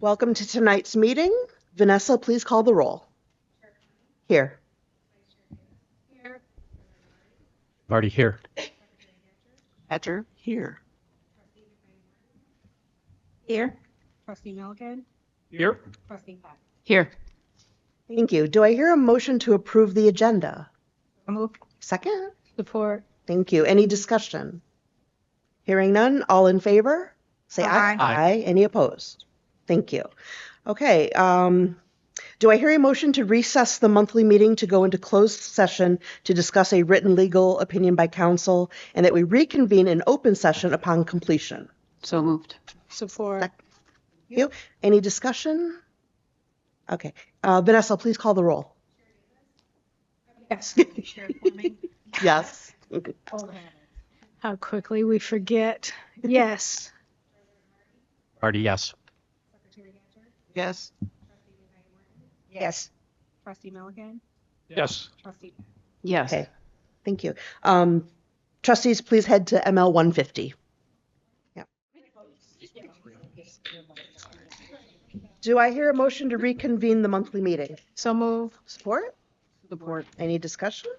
Welcome to tonight's meeting. Vanessa, please call the roll. Here. Marty here. Hatcher here. Here. Trustee Milliken. Here. Trustee Peck. Here. Thank you. Do I hear a motion to approve the agenda? Move. Second? Support. Thank you. Any discussion? Hearing none, all in favor? Say aye. Aye. Aye. Any opposed? Thank you. Okay, do I hear a motion to recess the monthly meeting to go into closed session to discuss a written legal opinion by counsel, and that we reconvene in open session upon completion? So moved. Support. Thank you. Any discussion? Okay, Vanessa, please call the roll. Yes. Chair Fleming. Yes. How quickly we forget. Yes. Marty, yes. Secretary Hatcher. Yes. Yes. Trustee Milliken. Yes. Trustee Peck. Yes. Okay, thank you. Trustees, please head to ML 150. Yeah. Do I hear a motion to reconvene the monthly meeting? So move. Support? Support. Any discussion?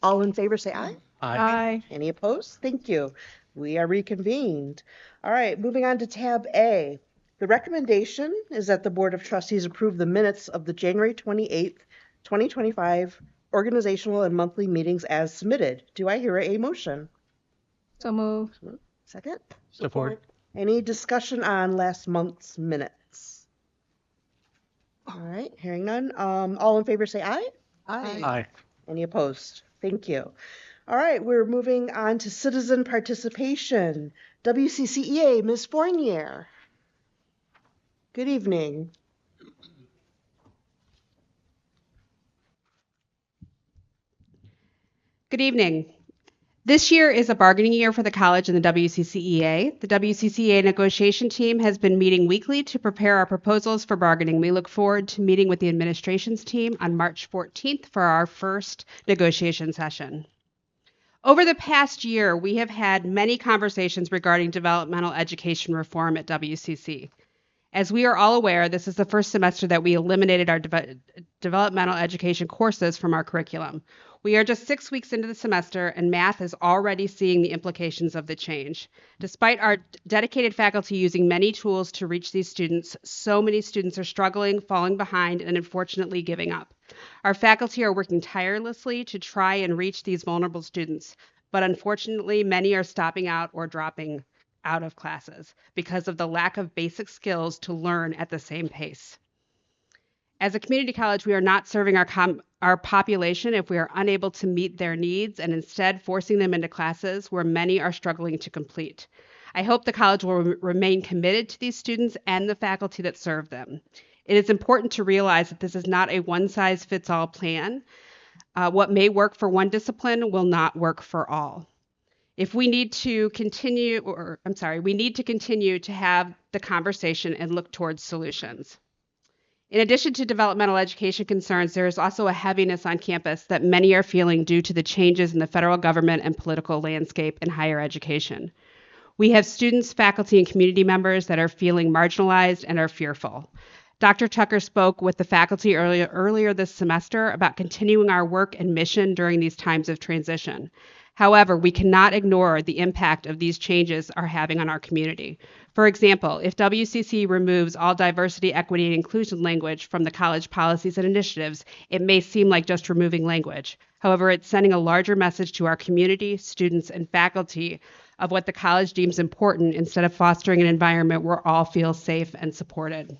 All in favor, say aye. Aye. Any opposed? Thank you. We are reconvened. All right, moving on to tab A. The recommendation is that the Board of Trustees approve the minutes of the January 28th, 2025 organizational and monthly meetings as submitted. Do I hear a motion? So move. Second? Support. Any discussion on last month's minutes? All right, hearing none. All in favor say aye. Aye. Any opposed? Thank you. All right, we're moving on to citizen participation. WCCEA, Ms. Fournier. Good evening. Good evening. This year is a bargaining year for the college and the WCCEA. The WCCEA negotiation team has been meeting weekly to prepare our proposals for bargaining. We look forward to meeting with the administration's team on March 14th for our first negotiation session. Over the past year, we have had many conversations regarding developmental education reform at WCC. As we are all aware, this is the first semester that we eliminated our developmental education courses from our curriculum. We are just 6 weeks into the semester, and math is already seeing the implications of the change. Despite our dedicated faculty using many tools to reach these students, so many students are struggling, falling behind, and unfortunately giving up. Our faculty are working tirelessly to try and reach these vulnerable students, but unfortunately, many are stopping out or dropping out of classes because of the lack of basic skills to learn at the same pace. As a community college, we are not serving our population if we are unable to meet their needs and instead forcing them into classes where many are struggling to complete. I hope the college will remain committed to these students and the faculty that serve them. It is important to realize that this is not a one-size-fits-all plan. What may work for one discipline will not work for all. We need to continue to have the conversation and look towards solutions. In addition to developmental education concerns, there is also a heaviness on campus that many are feeling due to the changes in the federal government and political landscape in higher education. We have students, faculty, and community members that are feeling marginalized and are fearful. Dr. Tucker spoke with the faculty earlier this semester about continuing our work and mission during these times of transition. However, we cannot ignore the impact of these changes are having on our community. For example, if WCC removes all diversity, equity, and inclusion language from the college policies and initiatives, it may seem like just removing language. However, it's sending a larger message to our community, students, and faculty of what the college deems important instead of fostering an environment where all feel safe and supported.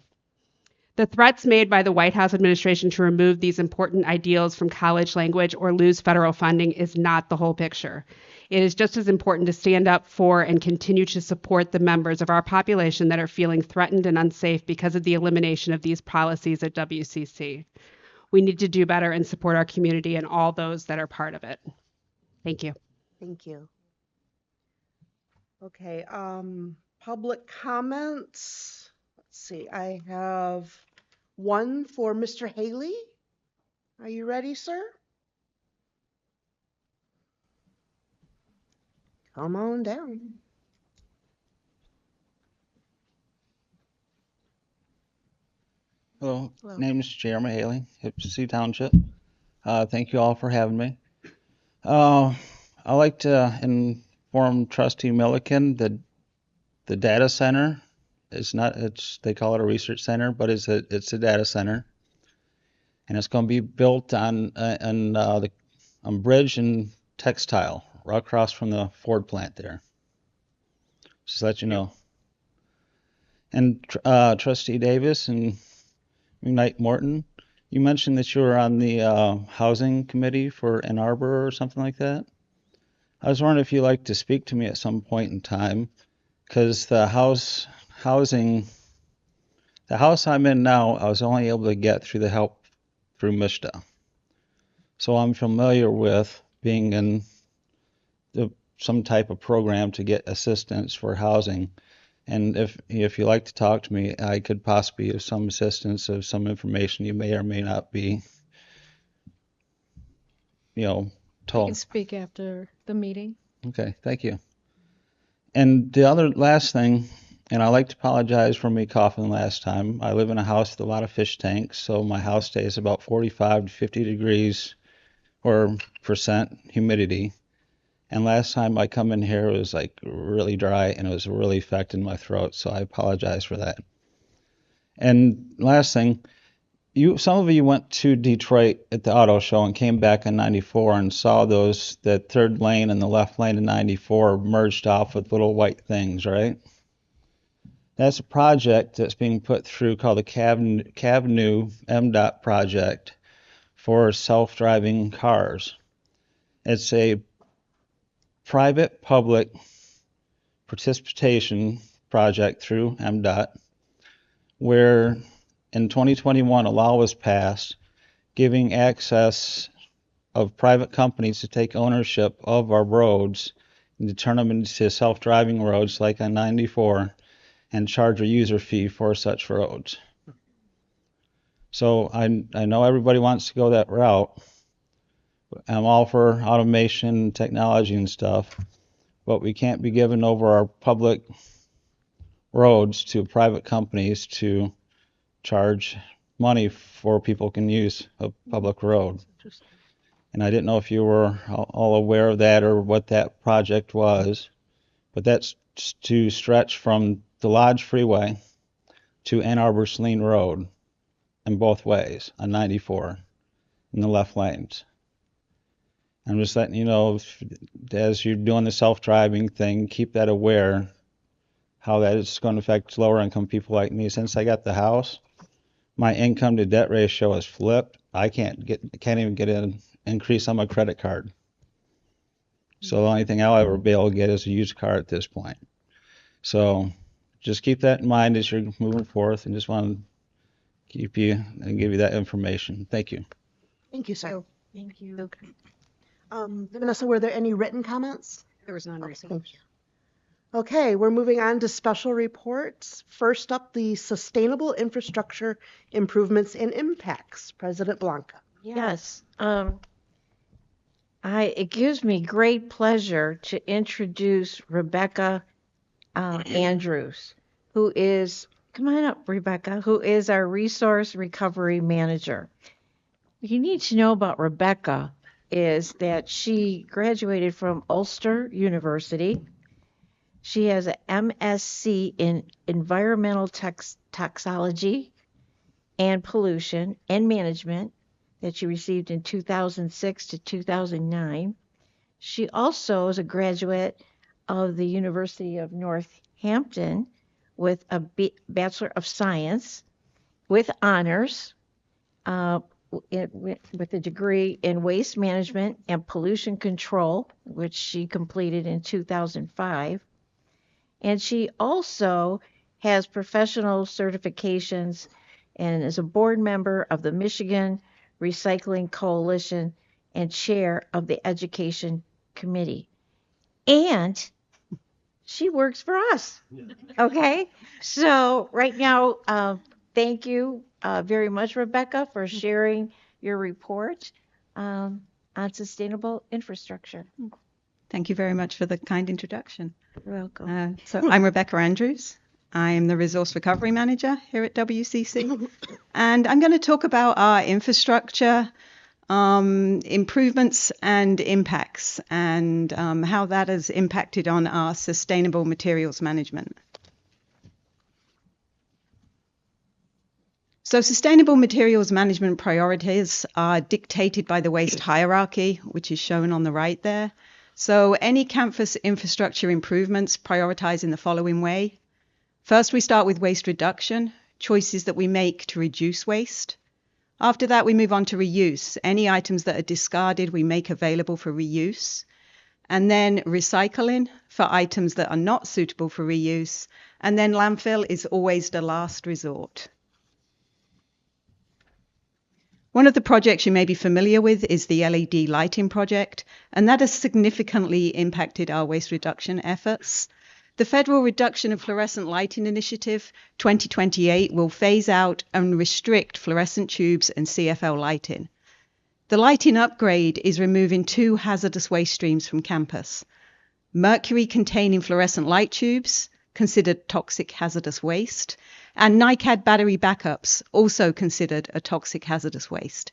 The threats made by the White House administration to remove these important ideals from college language or lose federal funding is not the whole picture. It is just as important to stand up for and continue to support the members of our population that are feeling threatened and unsafe because of the elimination of these policies at WCC. We need to do better and support our community and all those that are part of it. Thank you. Thank you. Okay, public comments. Let's see, I have one for Mr. Haley. Are you ready, sir? Come on down. Hello, Hello. name is Jeremy Haley, Hipsey Township. Thank you all for having me. I'd like to inform Trustee Milliken that the data center is not, they call it a research center, but it's a data center. And it's going to be built on bridge and textile, right across from the Ford plant there. Just to let you know. And Trustee Davis and Knight Morton, you mentioned that you were on the housing committee for Ann Arbor or something like that. I was wondering if you'd like to speak to me at some point in time, because the house I'm in now, I was only able to get through the help through MISTA. So I'm familiar with being in some type of program to get assistance for housing. And if you'd like to talk to me, I could possibly give some assistance of some information you may or may not be, You told. can speak after the meeting. Okay, thank you. And the last thing, and I'd like to apologize for me coughing last time. I live in a house with a lot of fish tanks, so my house stays about 45 to 50 degrees or percent humidity. And last time I come in here, it was like really dry and it was really affecting my throat, so I apologize for that. And last thing, some of you went to Detroit at the auto show and came back in '94 and saw that third lane and the left lane in '94 merged off with little white things, right? That's a project that's being put through called the CAVNU MDOT project for self-driving cars. It's a private-public participation project through MDOT where in 2021 a law was passed giving access of private companies to take ownership of our roads and to turn them into self-driving roads like on 94 and charge a user fee for such roads. So I know everybody wants to go that route. I'm all for automation and technology and stuff, but we can't be giving over our public roads to private companies to charge money for people can use a public road. And I didn't know if you were all aware of that or what that project was, but that's to stretch from the Lodge Freeway to Ann Arbor Saline Road in both ways on 94 in the left lanes. I'm just letting you know, as you're doing the self-driving thing, keep that aware how that is going to affect lower income people like me. Since I got the house, my income to debt ratio is flipped. I can't even get an increase on my credit card. So the only thing I'll ever be able to get is a used car at this point. So just keep that in mind as you're moving forth, and just want to keep you and give you that information. Thank you. Thank you, sir. Thank you. Vanessa, were there any written comments? There was none Okay, received. thank you. Okay, we're moving on to special reports. First up, the sustainable infrastructure improvements and impacts. President Blanca. Yes. It gives me great pleasure to introduce Rebecca Andrews, who is, come on up, Rebecca, who is our resource recovery manager. What you need to know about Rebecca is that she graduated from Ulster University. She has an MSc in environmental toxicology and pollution and management that she received in 2006 to 2009. She also is a graduate of the University of Northampton with a Bachelor of Science with honors with a degree in waste management and pollution control, which she completed in 2005. And she also has professional certifications and is a board member of the Michigan Recycling Coalition and chair of the Education Committee. And she works for us. Okay? So right now, thank you very much, Rebecca, for sharing your report on sustainable infrastructure. Thank you very much for the kind introduction. You're welcome. So I'm Rebecca Andrews. I'm the Resource Recovery Manager here at WCC. And I'm going to talk about our infrastructure, improvements and impacts, and how that has impacted on our sustainable materials management. So sustainable materials management priorities are dictated by the waste hierarchy, which is shown on the right there. So any campus infrastructure improvements prioritize in the following way. First, we start with waste reduction, choices that we make to reduce waste. After that, we move on to reuse. Any items that are discarded, we make available for reuse. And then recycling for items that are not suitable for reuse. And then landfill is always the last resort. One of the projects you may be familiar with is the LED lighting project, and that has significantly impacted our waste reduction efforts. The Federal Reduction of Fluorescent Lighting Initiative 2028 will phase out and restrict fluorescent tubes and CFL lighting. The lighting upgrade is removing 2 hazardous waste streams from campus. Mercury-containing fluorescent light tubes, considered toxic hazardous waste, and NiCad battery backups, also considered a toxic hazardous waste.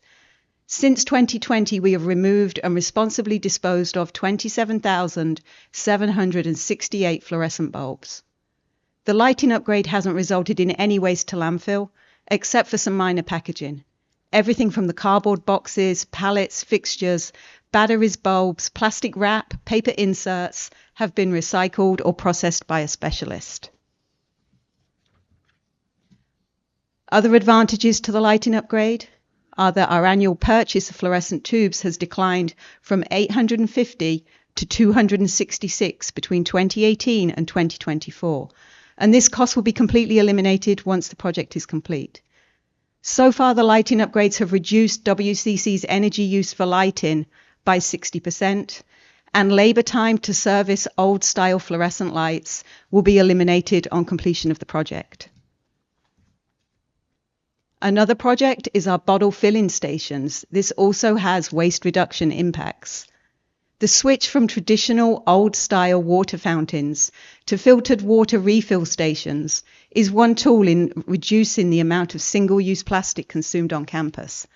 Since 2020, we have removed and responsibly disposed of 27,768 fluorescent bulbs. The lighting upgrade hasn't resulted in any waste to landfill, except for some minor packaging. Everything from the cardboard boxes, pallets, fixtures, batteries, bulbs, plastic wrap, paper inserts have been recycled or processed by a specialist. Other advantages to the lighting upgrade are that our annual purchase of fluorescent tubes has declined from 850 to 266 between 2018 and 2024, and this cost will be completely eliminated once the project is complete. So far, the lighting upgrades have reduced WCC's energy use for lighting by 60%, and labour time to service old-style fluorescent lights will be eliminated on completion of the project. Another project is our bottle filling stations. This also has waste reduction impacts. The switch from traditional old-style water fountains to filtered water refill stations is one tool in reducing the amount of single-use plastic consumed on campus.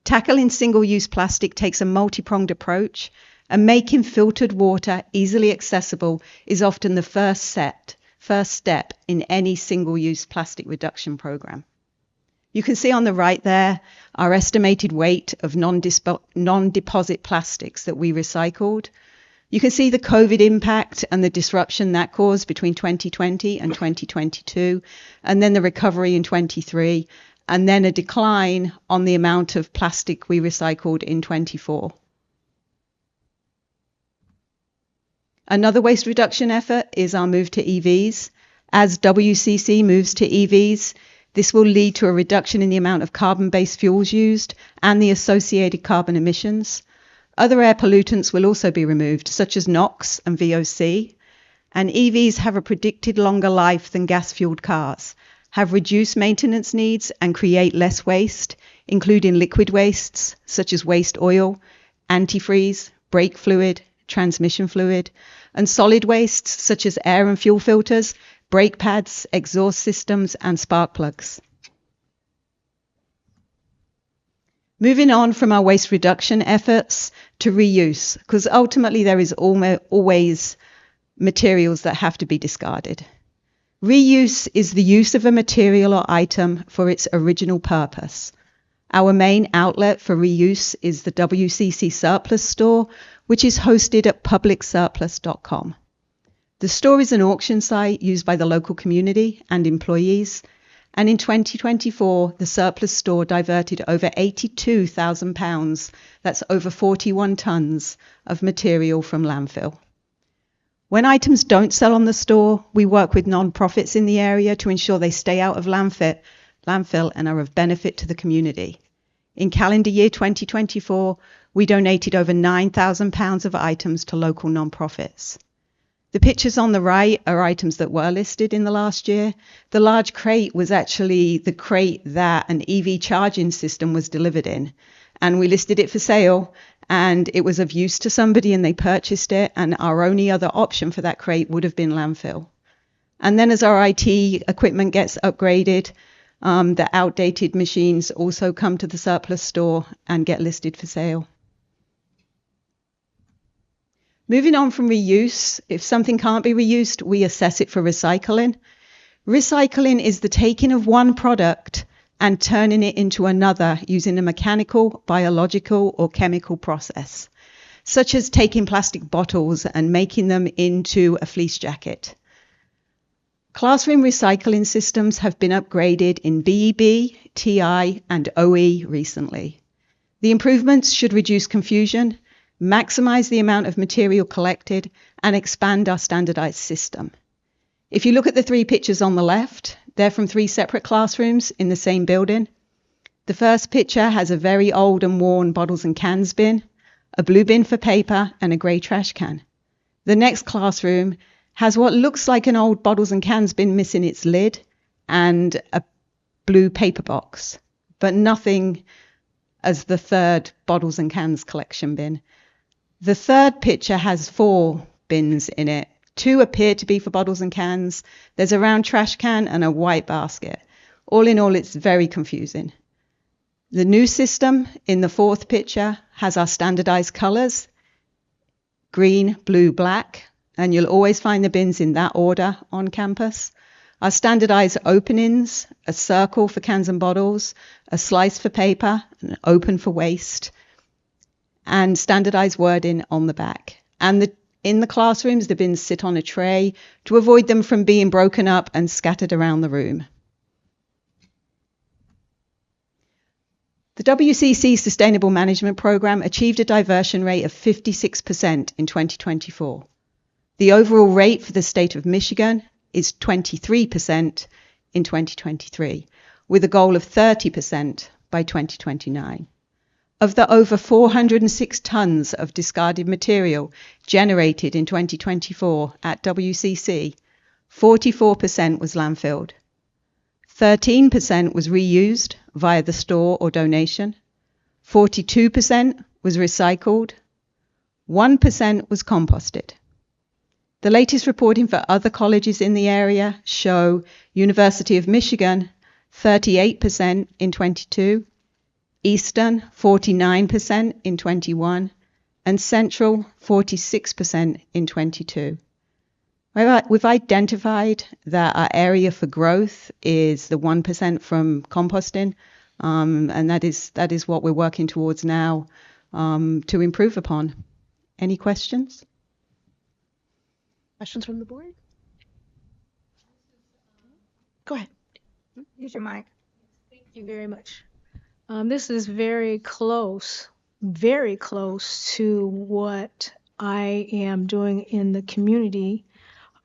Tackling single-use plastic takes a multi-pronged approach, and making filtered water easily accessible is often the first step in any single-use plastic reduction program. You can see on the right there our estimated weight of non-deposit plastics that we recycled. You can see the COVID impact and the disruption that caused between 2020 and 2022, and then the recovery in 23, and then a decline on the amount of plastic we recycled in 24. Another waste reduction effort is our move to EVs. As WCC moves to EVs, this will lead to a reduction in the amount of carbon-based fuels used and the associated carbon emissions. Other air pollutants will also be removed, such as NOx and VOC. And EVs have a predicted longer life than gas-fueled cars, have reduced maintenance needs and create less waste, including liquid wastes, such as waste oil, antifreeze, brake fluid, transmission fluid, and solid wastes, such as air and fuel filters, brake pads, exhaust systems, and spark plugs. Moving on from our waste reduction efforts to reuse, because ultimately there is always materials that have to be discarded. Reuse is the use of a material or item for its original purpose. Our main outlet for reuse is the WCC Surplus Store, which is hosted at publicsurplus.com. The store is an auction site used by the local community and employees, and in 2024, the surplus store diverted over £82,000, that's over 41 tonnes, of material from landfill. When items don't sell on the store, we work with non-profits in the area to ensure they stay out of landfill and are of benefit to the community. In calendar year 2024, we donated over £9,000 of items to local non-profits. The pictures on the right are items that were listed in the last year. The large crate was actually the crate that an EV charging system was delivered in. And we listed it for sale, and it was of use to somebody and they purchased it, and our only other option for that crate would have been landfill. And then as our IT equipment gets upgraded, the outdated machines also come to the surplus store and get listed for sale. Moving on from reuse, if something can't be reused, we assess it for recycling. Recycling is the taking of one product and turning it into another using a mechanical, biological, or chemical process, such as taking plastic bottles and making them into a fleece jacket. Classroom recycling systems have been upgraded in BEB, TI, and OE recently. The improvements should reduce confusion, maximize the amount of material collected, and expand our standardized system. If you look at the 3 pictures on the left, they're from 3 separate classrooms in the same building. The first picture has a very old and worn bottles and cans bin, a blue bin for paper, and a grey trash can. The next classroom has what looks like an old bottles and cans bin missing its lid and a blue paper box, but nothing as the third bottles and cans collection bin. The third picture has 4 bins in it. 2 appear to be for bottles and cans. There's a round trash can and a white basket. All in all, it's very confusing. The new system in the 4th picture has our standardized colors, green, blue, black, and you'll always find the bins in that order on campus. Our standardized openings, a circle for cans and bottles, a slice for paper, an open for waste, and standardized wording on the back. And in the classrooms, the bins sit on a tray to avoid them from being broken up and scattered around the room. The WCC Sustainable Management Program achieved a diversion rate of 56% in 2024. The overall rate for the state of Michigan is 23% in 2023, with a goal of 30% by 2029. Of the over 406 tons of discarded material generated in 2024 at WCC, 44% was landfilled, 13% was reused via the store or donation, 42% was recycled, 1% was composted. The latest reporting for other colleges in the area show University of Michigan 38% in 22, Eastern 49% in 21, and Central 46% in 22. We've identified that our area for growth is the 1% from composting, and that is what we're working towards now to improve upon. Any questions? Questions from the board? Go ahead. Use your mic. Thank you very much. This is very close to what I am doing in the community.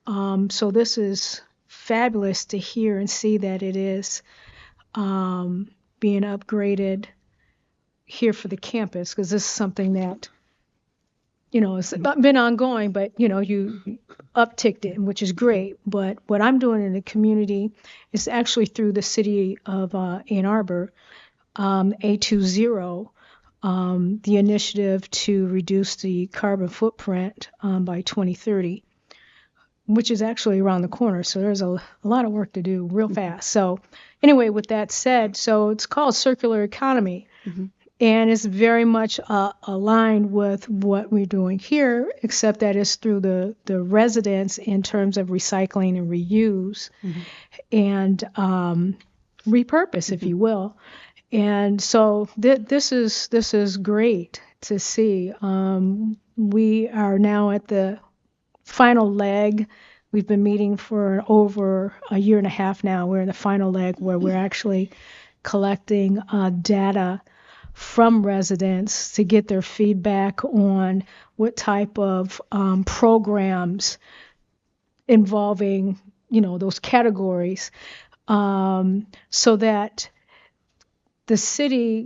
So this is fabulous to hear and see that it is being upgraded here for the campus, because this is something that, it's been ongoing, but, you upticked it, which is great. But what I'm doing in the community is actually through the city of Ann Arbor, A20, the initiative to reduce the carbon footprint by 2030, which is actually around the corner. So there's a lot of work to do real fast. So anyway, with that said, so it's called circular economy. Mm-hmm. And it's very much aligned with what we're doing here, except that it's through the residents in terms of recycling and reuse, mm-hmm. and repurpose, if you will. And so this is great to see. We are now at the final leg. We've been meeting for over a year and a half now. We're in the final leg where we're actually collecting data from residents to get their feedback on what type of programs involving, those categories, so that the city,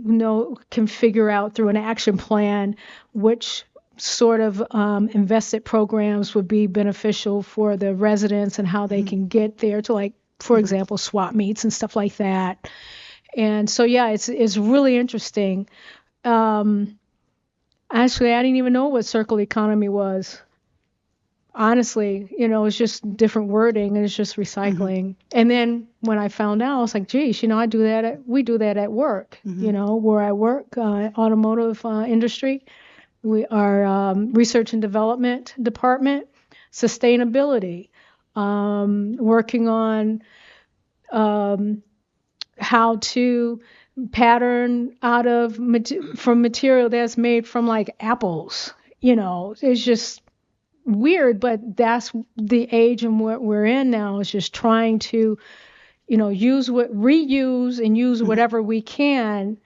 can figure out through an action plan which sort of invested programs would be beneficial for the residents and how they mm-hmm. can get there to, like, for example, swap meets and stuff like that. And so, yeah, it's really interesting. Actually, I didn't even know what circular economy was. honestly, it's just different wording and it's just recycling. And then when I found out, I was like, geez, we do that at work, where I work, automotive industry. We are research and development department, sustainability, working on how to pattern out of from material that's made from like apples. It's just weird, but that's the age and what we're in now, is just trying to, reuse and use whatever we can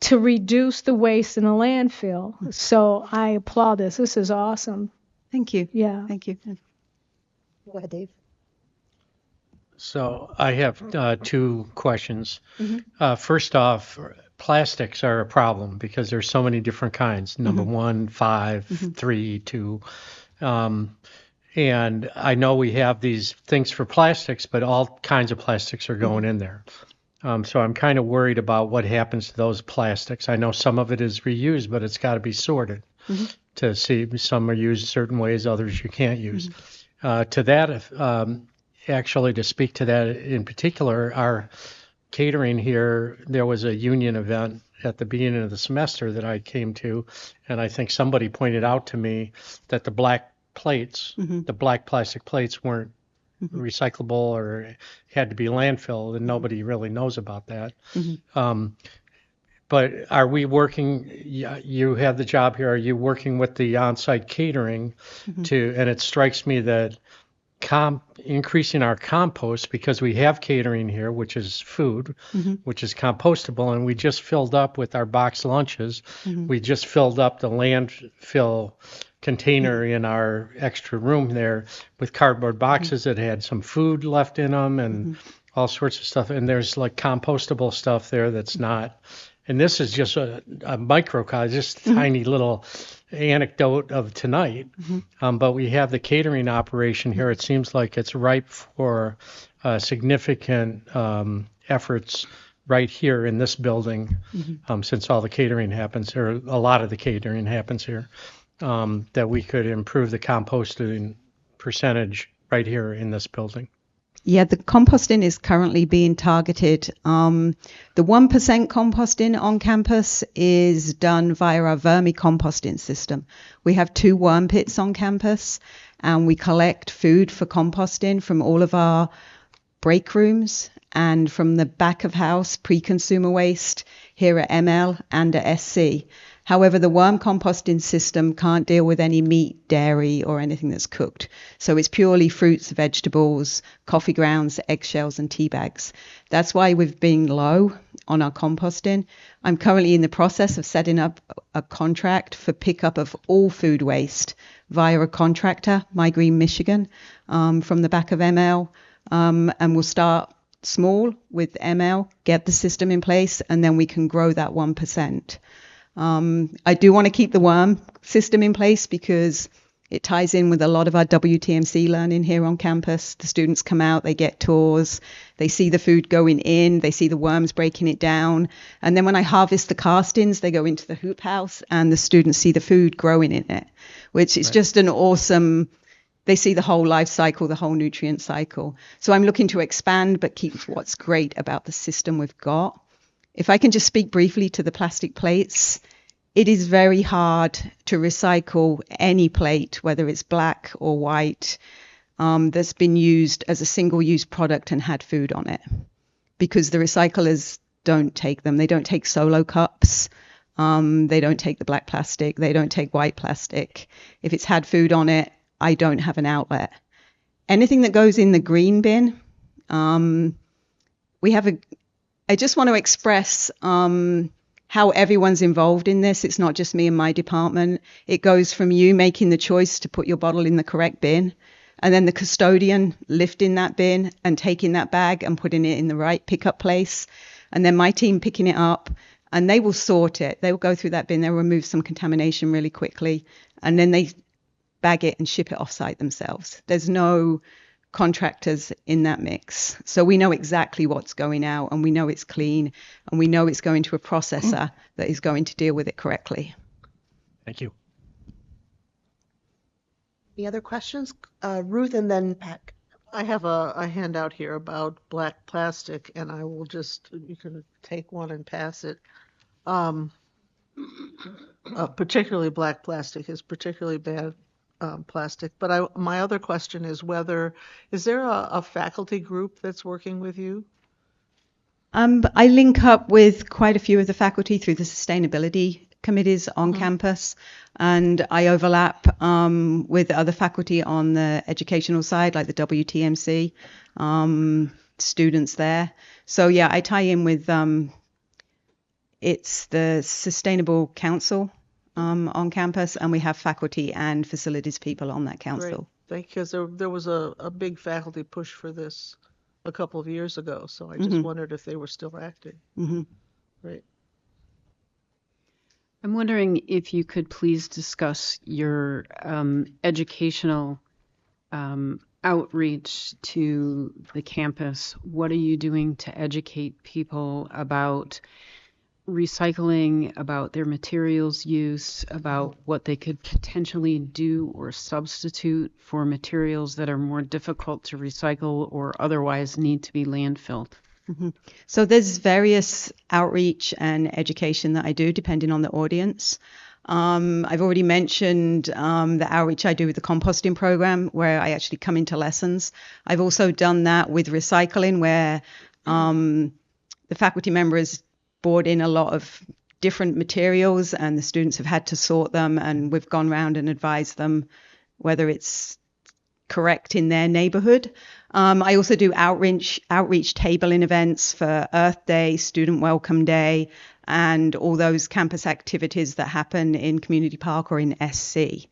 to reduce the waste in the landfill. So I applaud this. This is awesome. Thank you. Yeah. Thank you. Go ahead, Dave. So I have two questions. First off, plastics are a problem because there's so many different kinds. Number 1, 5, 3, 2. And I know we have these things for plastics, but all kinds of plastics are going in there. So I'm kind of worried about what happens to those plastics. I know some of it is reused, but it's got to be sorted to see. Some are used certain ways, others you can't use. To that, actually, to speak to that in particular, our catering here, there was a union event at the beginning of the semester that I came to, and I think somebody pointed out to me that the black plates, the black plastic plates weren't recyclable or had to be landfill, and nobody really knows about that. But are we working, you have the job here, are you working with the on-site catering and it strikes me that increasing our compost, because we have catering here, which is food, which is compostable, and we just filled up with our box lunches. We just filled up the landfill container in our extra room there with cardboard boxes that had some food left in them and all sorts of stuff. And there's like compostable stuff there that's not. And this is just a microcosm, just tiny little anecdote of tonight. But we have the catering operation here. It seems like it's ripe for significant efforts right here in this building, since all the catering happens, or a lot of the catering happens here, that we could improve the composting percentage right here in this building. Yeah, the composting is currently being targeted. The 1% composting on campus is done via our vermicomposting system. We have 2 worm pits on campus, and we collect food for composting from all of our break rooms and from the back of house pre-consumer waste here at ML and at SC. However, the worm composting system can't deal with any meat, dairy, or anything that's cooked. So it's purely fruits, vegetables, coffee grounds, eggshells, and tea bags. That's why we've been low on our composting. I'm currently in the process of setting up a contract for pickup of all food waste via a contractor, My Green Michigan, from the back of ML. And we'll start small with ML, get the system in place, and then we can grow that 1%. I do want to keep the worm system in place because it ties in with a lot of our WTMC learning here on campus. The students come out, they get tours, they see the food going in, they see the worms breaking it down. And then when I harvest the castings, they go into the hoop house and the students see the food growing in it, which is just an awesome, they see the whole life cycle, the whole nutrient cycle. So I'm looking to expand, but keep what's great about the system we've got. If I can just speak briefly to the plastic plates, it is very hard to recycle any plate, whether it's black or white, that's been used as a single-use product and had food on it, because the recyclers don't take them. They don't take solo cups. They don't take the black plastic. They don't take white plastic. If it's had food on it, I don't have an outlet. Anything that goes in the green bin, I just want to express how everyone's involved in this. It's not just me and my department. It goes from you making the choice to put your bottle in the correct bin, and then the custodian lifting that bin and taking that bag and putting it in the right pickup place, and then my team picking it up, and they will sort it. They will go through that bin. They'll remove some contamination really quickly, and then they bag it and ship it off-site themselves. There's no contractors in that mix. So we know exactly what's going out, and we know it's clean, and we know it's going to a processor that is going to deal with it correctly. Thank you. Any other questions? Ruth and then Pat. I have a handout here about black plastic, and I will you can take one and pass it. Particularly black plastic is particularly bad plastic. But my other question is is there a faculty group that's working with you? I link up with quite a few of the faculty through the sustainability committees on campus, and I overlap with other faculty on the educational side, like the WTMC students there. So yeah, I tie in with it's the Sustainable Council on campus, and we have faculty and facilities people on that council. Great. Because there was a big faculty push for this a couple of years ago, so I just wondered if they were still active. Great. I'm wondering if you could please discuss your educational outreach to the campus. What are you doing to educate people about recycling, about their materials use, about what they could potentially do or substitute for materials that are more difficult to recycle or otherwise need to be landfilled? So there's various outreach and education that I do depending on the audience. I've already mentioned the outreach I do with the composting program, where I actually come into lessons. I've also done that with recycling, where the faculty members brought in a lot of different materials and the students have had to sort them, and we've gone around and advised them whether it's correct in their neighborhood. I also do outreach tabling events for Earth Day, Student Welcome Day, and all those campus activities that happen in Community Park or in SC.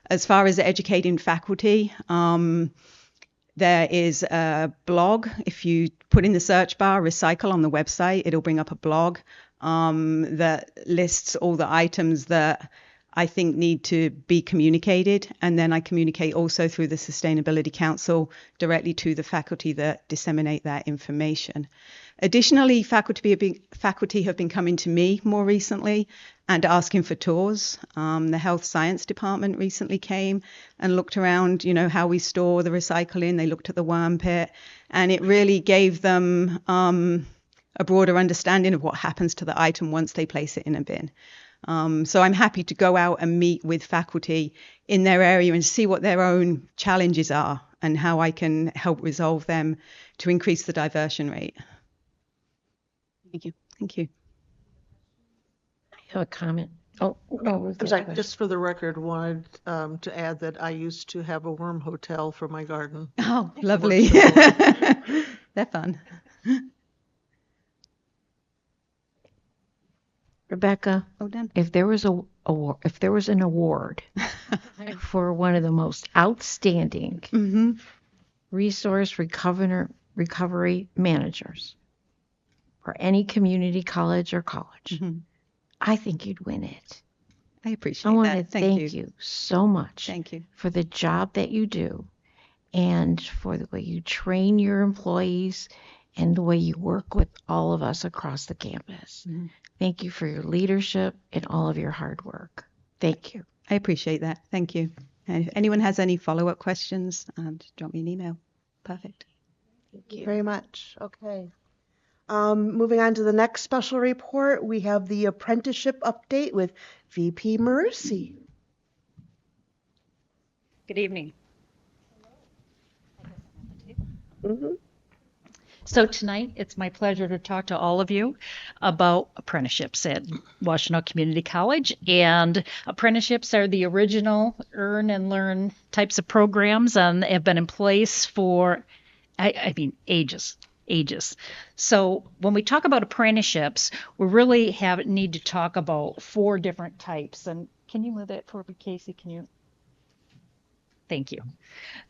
As far as educating faculty, there is a blog. If you put in the search bar recycle on the website, it'll bring up a blog that lists all the items that I think need to be communicated. And then I communicate also through the Sustainability Council directly to the faculty that disseminate that information. Additionally, faculty have been coming to me more recently and asking for tours. The Health Science Department recently came and looked around, how we store the recycling. They looked at the worm pit, and it really gave them a broader understanding of what happens to the item once they place it in a bin. So I'm happy to go out and meet with faculty in their area and see what their own challenges are and how I can help resolve them to increase the diversion rate. Thank you. Thank you. I have a comment. Oh, no, Ruth. I'm sorry, just for the record, wanted to add that I used to have a worm hotel for my garden. Oh, lovely. They're fun. Rebecca, Well done. if there was an award for one of the most outstanding resource recovery managers for any community college or college, I think you'd win it. I appreciate I want that. to thank you so much Thank you. for the job that you do and for the way you train your employees and the way you work with all of us across the campus. Thank you for your leadership and all of your hard work. Thank you. I appreciate that. Thank you. And if anyone has any follow-up questions, just drop me an email. Perfect. Thank you very much. Okay. Moving on to the next special report, we have the apprenticeship update with VP Marusi. Good evening. Mm-hmm. So tonight, it's my pleasure to talk to all of you about apprenticeships at Washtenaw Community College. And apprenticeships are the original earn and learn types of programs and have been in place for, ages. So when we talk about apprenticeships, we really need to talk about 4 different types. And can you move that for me, Casey? Can you? Thank you.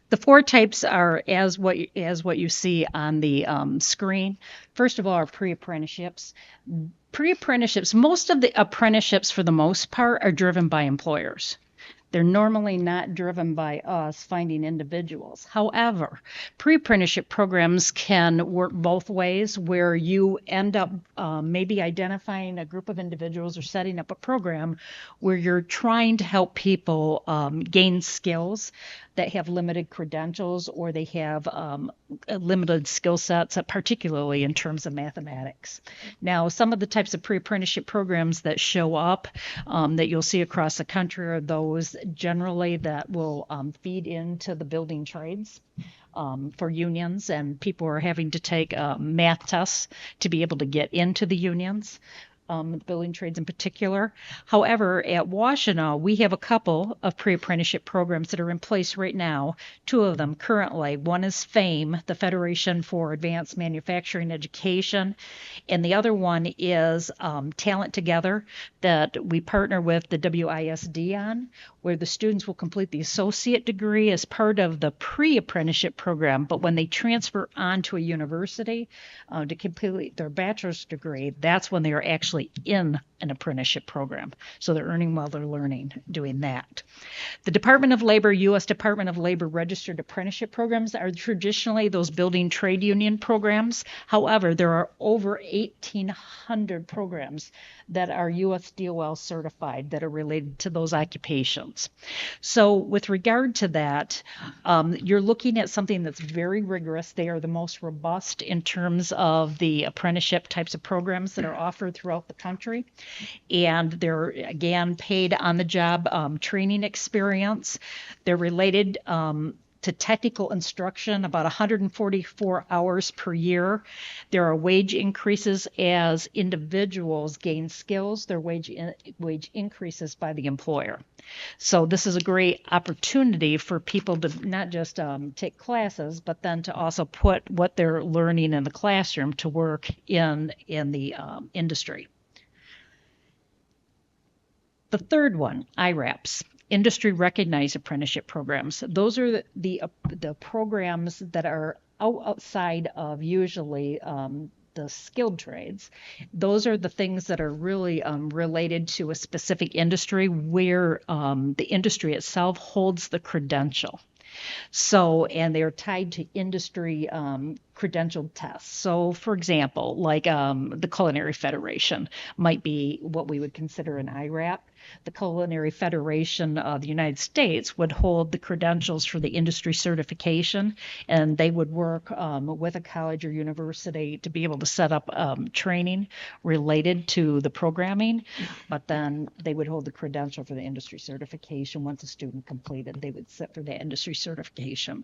The 4 types are as what you see on the screen. First of all, are pre-apprenticeships. Pre-apprenticeships, most of the apprenticeships for the most part are driven by employers. They're normally not driven by us finding individuals. However, pre-apprenticeship programs can work both ways, where you end up maybe identifying a group of individuals or setting up a program where you're trying to help people gain skills that have limited credentials or they have limited skill sets, particularly in terms of mathematics. Now, some of the types of pre-apprenticeship programs that show up that you'll see across the country are those generally that will feed into the building trades. For unions, and people are having to take math tests to be able to get into the unions, building trades in particular. However, at Washtenaw, we have a couple of pre-apprenticeship programs that are in place right now, two of them currently. One is FAME, the Federation for Advanced Manufacturing Education, and the other one is Talent Together that we partner with the WISD on, where the students will complete the associate degree as part of the pre-apprenticeship program, but when they transfer on to a university to complete their bachelor's degree, that's when they are actually in an apprenticeship program. So they're earning while they're learning, doing that. The Department of Labor, U.S. Department of Labor registered apprenticeship programs are traditionally those building trade union programs. However, there are over 1,800 programs that are USDOL certified that are related to those occupations. So with regard to that, you're looking at something that's very rigorous. They are the most robust in terms of the apprenticeship types of programs that are offered throughout the country. And they're, again, paid on the job training experience. They're related to technical instruction, about 144 hours per year. There are wage increases as individuals gain skills. Their wage increases by the employer. So this is a great opportunity for people to not just take classes, but then to also put what they're learning in the classroom to work in the industry. The third one, IRAPs, industry recognized apprenticeship programs. Those are the programs that are outside of usually the skilled trades. Those are the things that are really related to a specific industry where the industry itself holds the credential. So, and they're tied to industry credentialed tests. So, for example, like the Culinary Federation might be what we would consider an IRAP. The Culinary Federation of the United States would hold the credentials for the industry certification, and they would work with a college or university to be able to set up training related to the programming, but then they would hold the credential for the industry certification. Once a student completed, they would sit for the industry certification.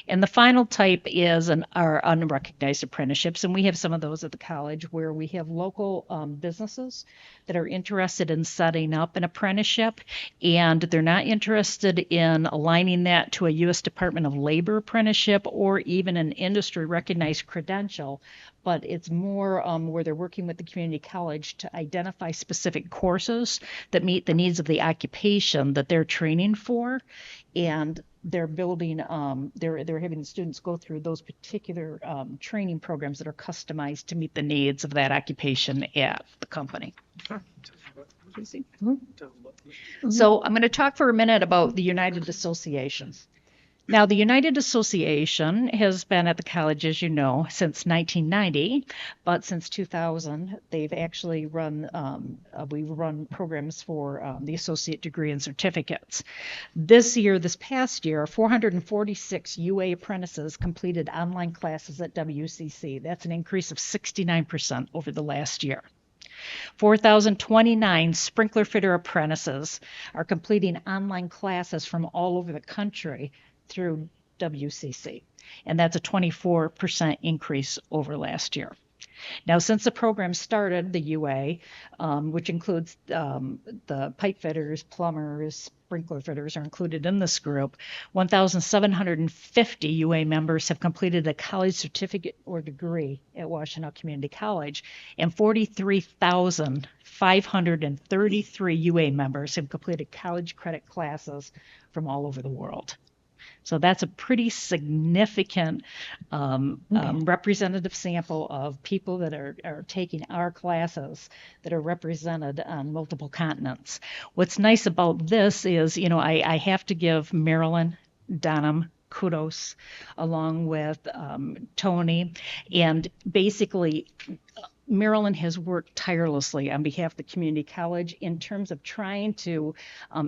And the final type is our unrecognized apprenticeships, and we have some of those at the college where we have local businesses that are interested in setting up an apprenticeship, and they're not interested in aligning that to a U.S. Department of Labor apprenticeship or even an industry recognized credential, but it's more where they're working with the community college to identify specific courses that meet the needs of the occupation that they're training for, and they're building, they're having the students go through those particular training programs that are customized to meet the needs of that occupation at the company. So I'm going to talk for a minute about the United Association. Now, the United Association has been at the college, as you know, since 1990, but since 2000, they've actually run, we've run programs for the associate degree and certificates. This past year, 446 UA apprentices completed online classes at WCC. That's an increase of 69% over the last year. 4,029 sprinkler fitter apprentices are completing online classes from all over the country through WCC, and that's a 24% increase over last year. Now, since the program started, the UA, which includes the pipe fitters, plumbers, sprinkler fitters are included in this group, 1,750 UA members have completed a college certificate or degree at Washtenaw Community College, and 43,533 UA members have completed college credit classes from all over the world. So that's a pretty significant representative sample of people that are taking our classes that are represented on multiple continents. What's nice about this is, you know, I have to give Marilyn Donham kudos along with Tony, and basically Marilyn has worked tirelessly on behalf of the community college in terms of trying to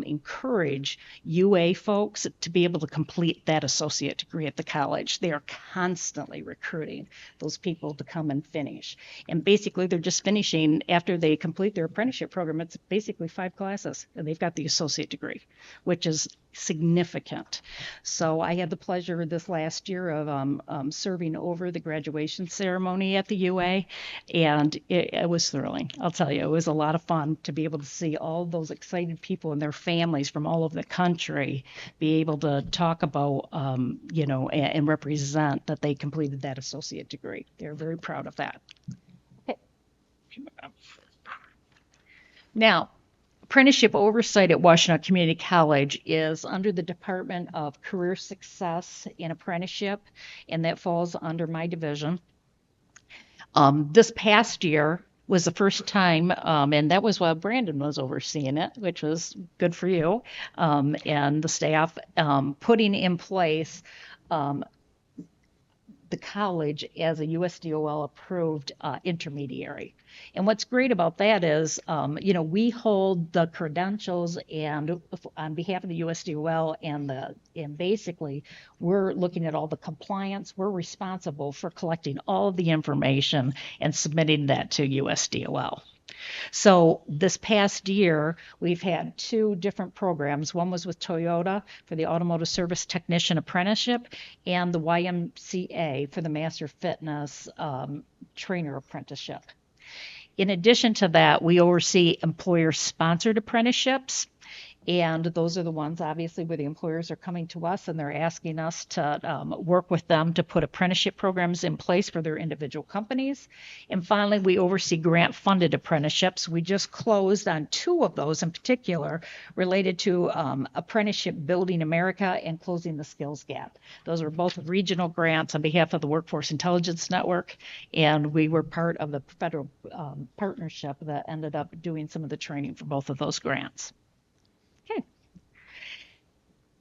encourage UA folks to be able to complete that associate degree at the college. They are constantly recruiting those people to come and finish. And basically, they're just finishing after they complete their apprenticeship program. It's basically 5 classes, and they've got the associate degree, which is significant. So I had the pleasure this last year of serving over the graduation ceremony at the UA, and it was thrilling. I'll tell you, it was a lot of fun to be able to see all those excited people and their families from all over the country be able to talk about, and represent that they completed that associate degree. They're very proud of that. Okay. Now, apprenticeship oversight at Washtenaw Community College is under the Department of Career Success and Apprenticeship, and that falls under my division. This past year was the first time, and that was while Brandon was overseeing it, which was good for you, and the staff, putting in place the college as a USDOL approved intermediary. And what's great about that is, we hold the credentials and on behalf of the USDOL and basically we're looking at all the compliance. We're responsible for collecting all of the information and submitting that to USDOL. So this past year, we've had 2 different programs. One was with Toyota for the Automotive Service Technician Apprenticeship and the YMCA for the Master Fitness Trainer Apprenticeship. In addition to that, we oversee employer-sponsored apprenticeships. And those are the ones, obviously, where the employers are coming to us and they're asking us to work with them to put apprenticeship programs in place for their individual companies. And finally, we oversee grant-funded apprenticeships. We just closed on 2 of those in particular related to Apprenticeship Building America and Closing the Skills Gap. Those were both regional grants on behalf of the Workforce Intelligence Network, and we were part of the federal partnership that ended up doing some of the training for both of those grants.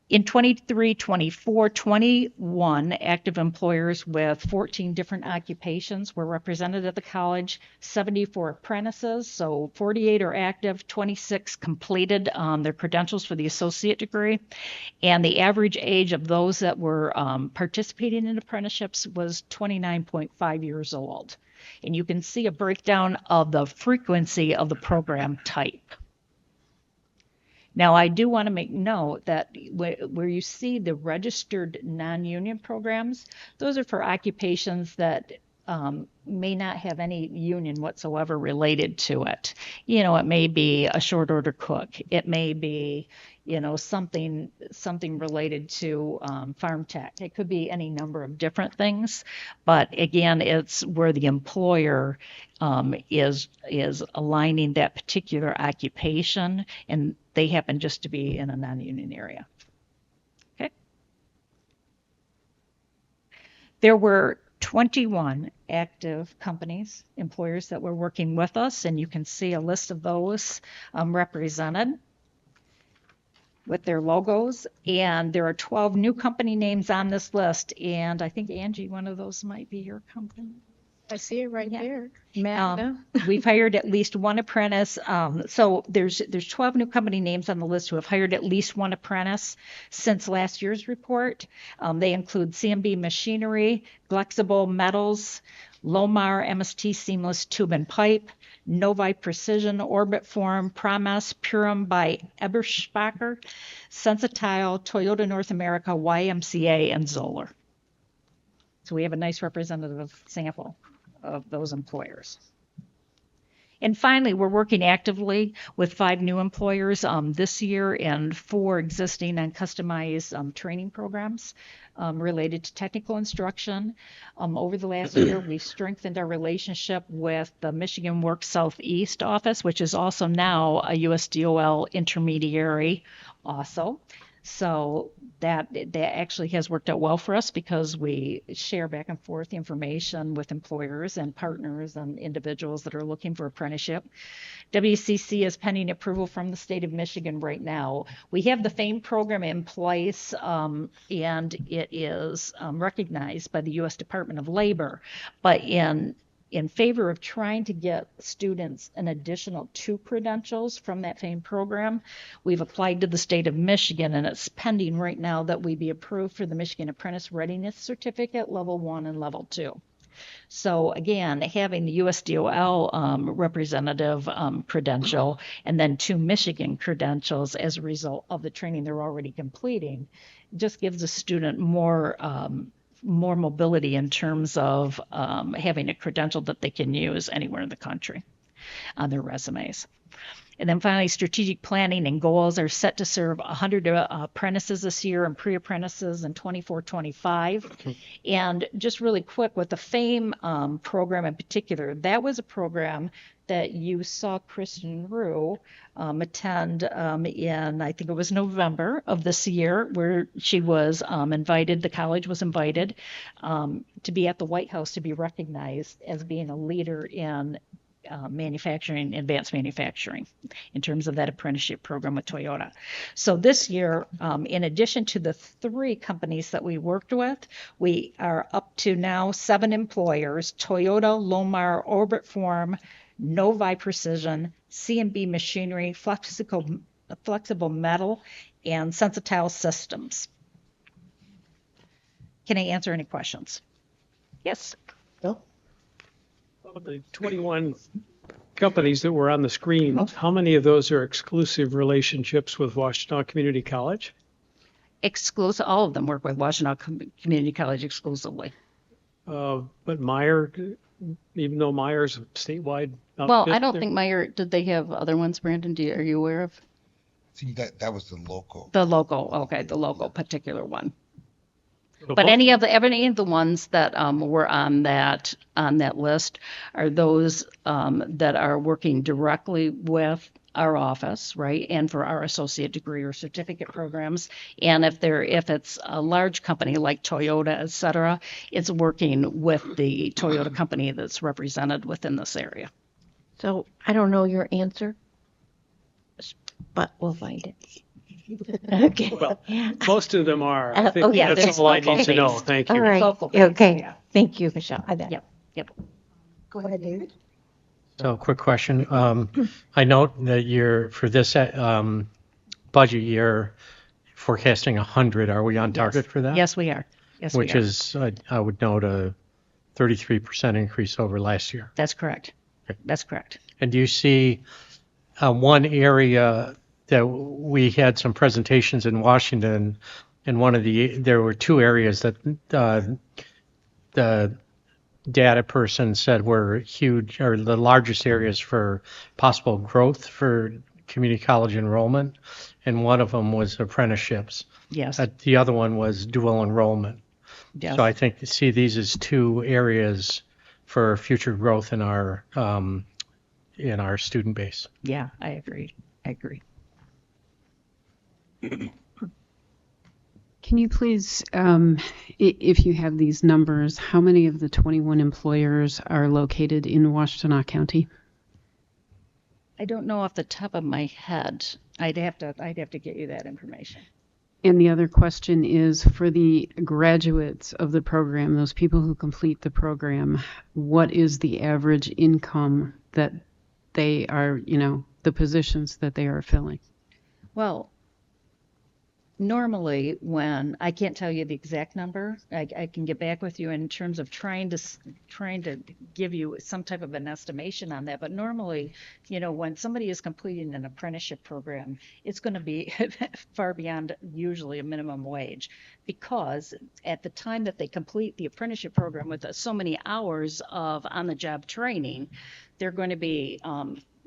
In 23, 24, 21 active employers with 14 different occupations were represented at the college, 74 apprentices, so 48 are active, 26 completed their credentials for the associate degree, and the average age of those that were participating in apprenticeships was 29.5 years old. And you can see a breakdown of the frequency of the program type. Now, I do want to make note that where you see the registered non-union programs, those are for occupations that may not have any union whatsoever related to it. It may be a short order cook. It may be, something related to farm tech. It could be any number of different things. But again, it's where the employer is aligning that particular occupation, and they happen just to be in a non-union area. Okay. There were 21 active companies, employers that were working with us, and you can see a list of those represented with their logos. And there are 12 new company names on this list, and I think, Angie, one of those might be your company. I see it right there. We've hired at least one apprentice. So there's 12 new company names on the list who have hired at least one apprentice since last year's report. They include CMB Machinery, Flexible Metals, Lomar MST Seamless Tube and Pipe, Novi Precision, Orbit Form, Promise, Purim by Eberspacher, Sensitile, Toyota North America, YMCA, and Zoller. So we have a nice representative sample of those employers. And finally, we're working actively with 5 new employers this year and 4 existing and customized training programs related to technical instruction. Over the last year, we've strengthened our relationship with the Michigan Work Southeast office, which is also now a USDOL intermediary also. So that actually has worked out well for us because we share back and forth information with employers and partners and individuals that are looking for apprenticeship. WCC is pending approval from the state of Michigan right now. We have the FAME program in place, and it is recognized by the U.S. Department of Labor. But in in favor of trying to get students an additional 2 credentials from that same program, we've applied to the state of Michigan, and it's pending right now that we be approved for the Michigan Apprentice Readiness Certificate, level 1 and level 2. So again, having the USDOL representative credential and then 2 Michigan credentials as a result of the training they're already completing just gives the student more mobility in terms of having a credential that they can use anywhere in the country on their resumes. And then finally, strategic planning and goals are set to serve 100 apprentices this year and pre-apprentices in 24-25. And just really quick, with the FAME program in particular, that was a program that you saw Kristen Rue attend in, I think it was November of this year, where she was invited, the college was invited to be at the White House to be recognized as being a leader in manufacturing, advanced manufacturing, in terms of that apprenticeship program with Toyota. So this year, in addition to the 3 companies that we worked with, we are up to now 7 employers: Toyota, Lomar, Orbit Form, Novi Precision, C&B Machinery, Flexible Metal, and Sensitile Systems. Can I answer any questions? Yes. Bill? Of the 21 companies that were on the screen, how many of those are exclusive relationships with Washtenaw Community College? Exclusive, all of them work with Washtenaw Community College exclusively. But Meyer, even though Meyer's a statewide outfit, Well, I don't think Meyer, did they have other ones, Brandon? Are you aware of? See, that was the local. The local, okay, the local particular one. But any of the ones that were on that list are those that are working directly with our office, right, and for our associate degree or certificate programs. And if it's a large company like Toyota, et cetera, it's working with the Toyota company that's represented within this area. So I don't know your answer, but we'll find it. Okay. Well, most of them are. I think yeah, that's all I need to know. Thank you. All right. Local Okay. based, yeah. Thank you, Michelle. Yep. Go ahead, David. So, quick question. I note that for this budget year, forecasting 100. Are we on target for that? Yes, we are. Yes, Which we are. is, I would note, a 33% increase over last year. That's correct. Okay. That's correct. And do you see one area that we had some presentations in Washington, and there were 2 areas that the data person said were huge, or the largest areas for possible growth for community college enrollment, and one of them was apprenticeships. Yes. The other one was dual enrollment. Yes. So I think to see these as 2 areas for future growth in our student base. Yeah, I agree. Can you please, if you have these numbers, how many of the 21 employers are located in Washtenaw County? I don't know off the top of my head. I'd have to get you that information. And the other question is, for the graduates of the program, those people who complete the program, what is the average income that they are, the positions that they are filling? Well, normally when I can't tell you the exact number, I can get back with you in terms of trying to give you some type of an estimation on that. But normally, when somebody is completing an apprenticeship program, it's going to be far beyond usually a minimum wage, because at the time that they complete the apprenticeship program with so many hours of on-the-job training, they're going to be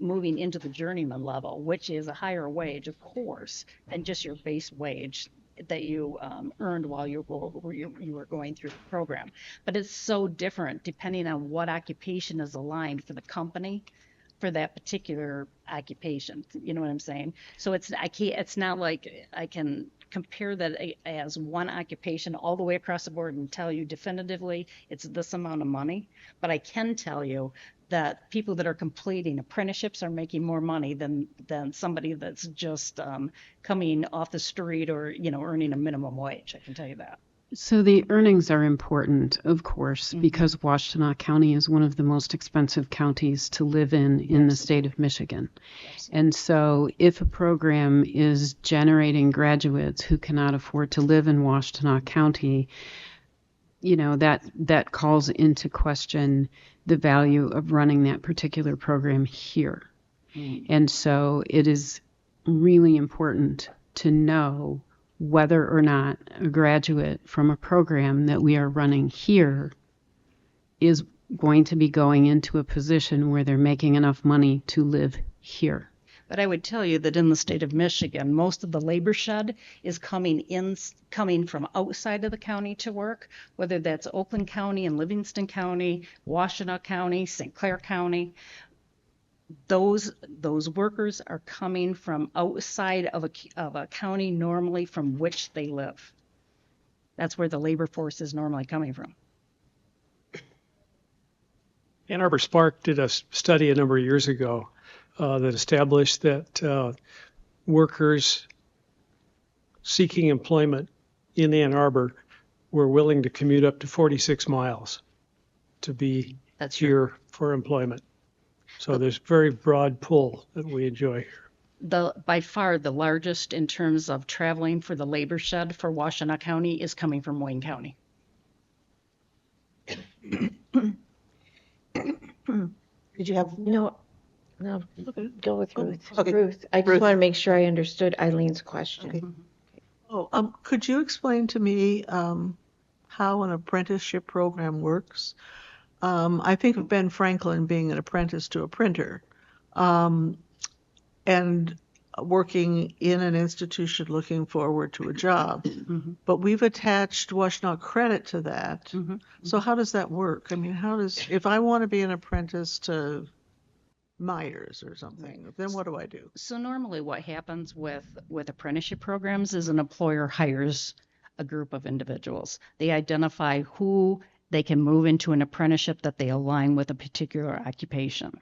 moving into the journeyman level, which is a higher wage, of course, than just your base wage that you earned while you were going through the program. But it's so different depending on what occupation is aligned for the company for that particular occupation. You know what I'm saying? So it's not like I can compare that as one occupation all the way across the board and tell you definitively it's this amount of money. But I can tell you that people that are completing apprenticeships are making more money than somebody that's just coming off the street or earning a minimum wage. I can tell you that. So the earnings are important, of course, because Washtenaw County is one of the most expensive counties to live in the state of Michigan. And so if a program is generating graduates who cannot afford to live in Washtenaw County, that calls into question the value of running that particular program here. And so it is really important to know whether or not a graduate from a program that we are running here is going to be going into a position where they're making enough money to live here. But I would tell you that in the state of Michigan, most of the labor shed is coming from outside of the county to work, whether that's Oakland County and Livingston County, Washtenaw County, St. Clair County. Those workers are coming from outside of a county normally from which they live. That's where the labor force is normally coming from. Ann Arbor Spark did a study a number of years ago that established that workers seeking employment in Ann Arbor were willing to commute up to 46 miles to be here for employment. So there's very broad pull that we enjoy here. By far the largest in terms of traveling for the labor shed for Washtenaw County is coming from Wayne County. Did you have? No, go with Ruth. Okay. Ruth, I just Ruth. want to make sure I understood Eileen's question. Okay. Oh, could you explain to me how an apprenticeship program works? I think of Ben Franklin being an apprentice to a printer, and working in an institution looking forward to a job. But we've attached Washtenaw credit to that. So how does that work? I mean, if I want to be an apprentice to Myers or something, then what do I do? So normally what happens with apprenticeship programs is an employer hires a group of individuals. They identify who they can move into an apprenticeship that they align with a particular occupation.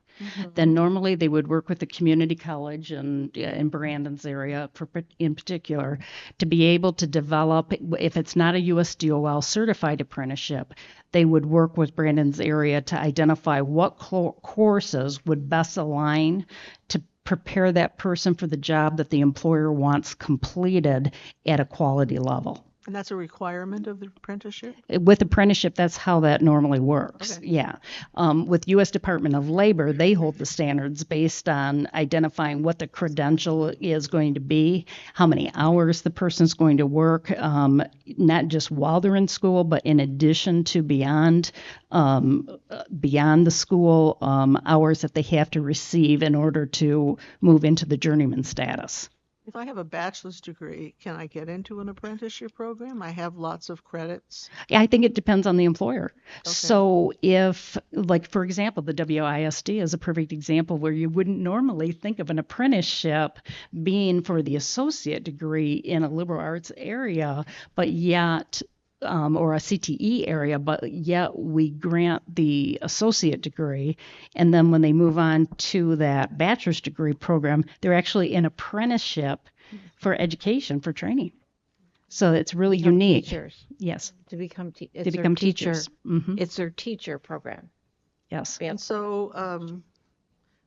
Then normally they would work with the community college in Brandon's area in particular to be able to develop, if it's not a USDOL certified apprenticeship, they would work with Brandon's area to identify what courses would best align to prepare that person for the job that the employer wants completed at a quality level. And that's a requirement of the apprenticeship? With apprenticeship, that's how that normally works. Okay. Yeah. With U.S. Department of Labor, they hold the standards based on identifying what the credential is going to be, how many hours the person's going to work, not just while they're in school, but in addition to beyond the school hours that they have to receive in order to move into the journeyman status. If I have a bachelor's degree, can I get into an apprenticeship program? I have lots of credits. Yeah, I think it depends on the employer. Okay. So if, like, for example, the WISD is a perfect example where you wouldn't normally think of an apprenticeship being for the associate degree in a liberal arts area, but yet or a CTE area, but yet we grant the associate degree. And then when they move on to that bachelor's degree program, they're actually in apprenticeship for education, for training. So it's really unique. Teachers. Yes. To become teachers. It's their teacher program. Yes. And so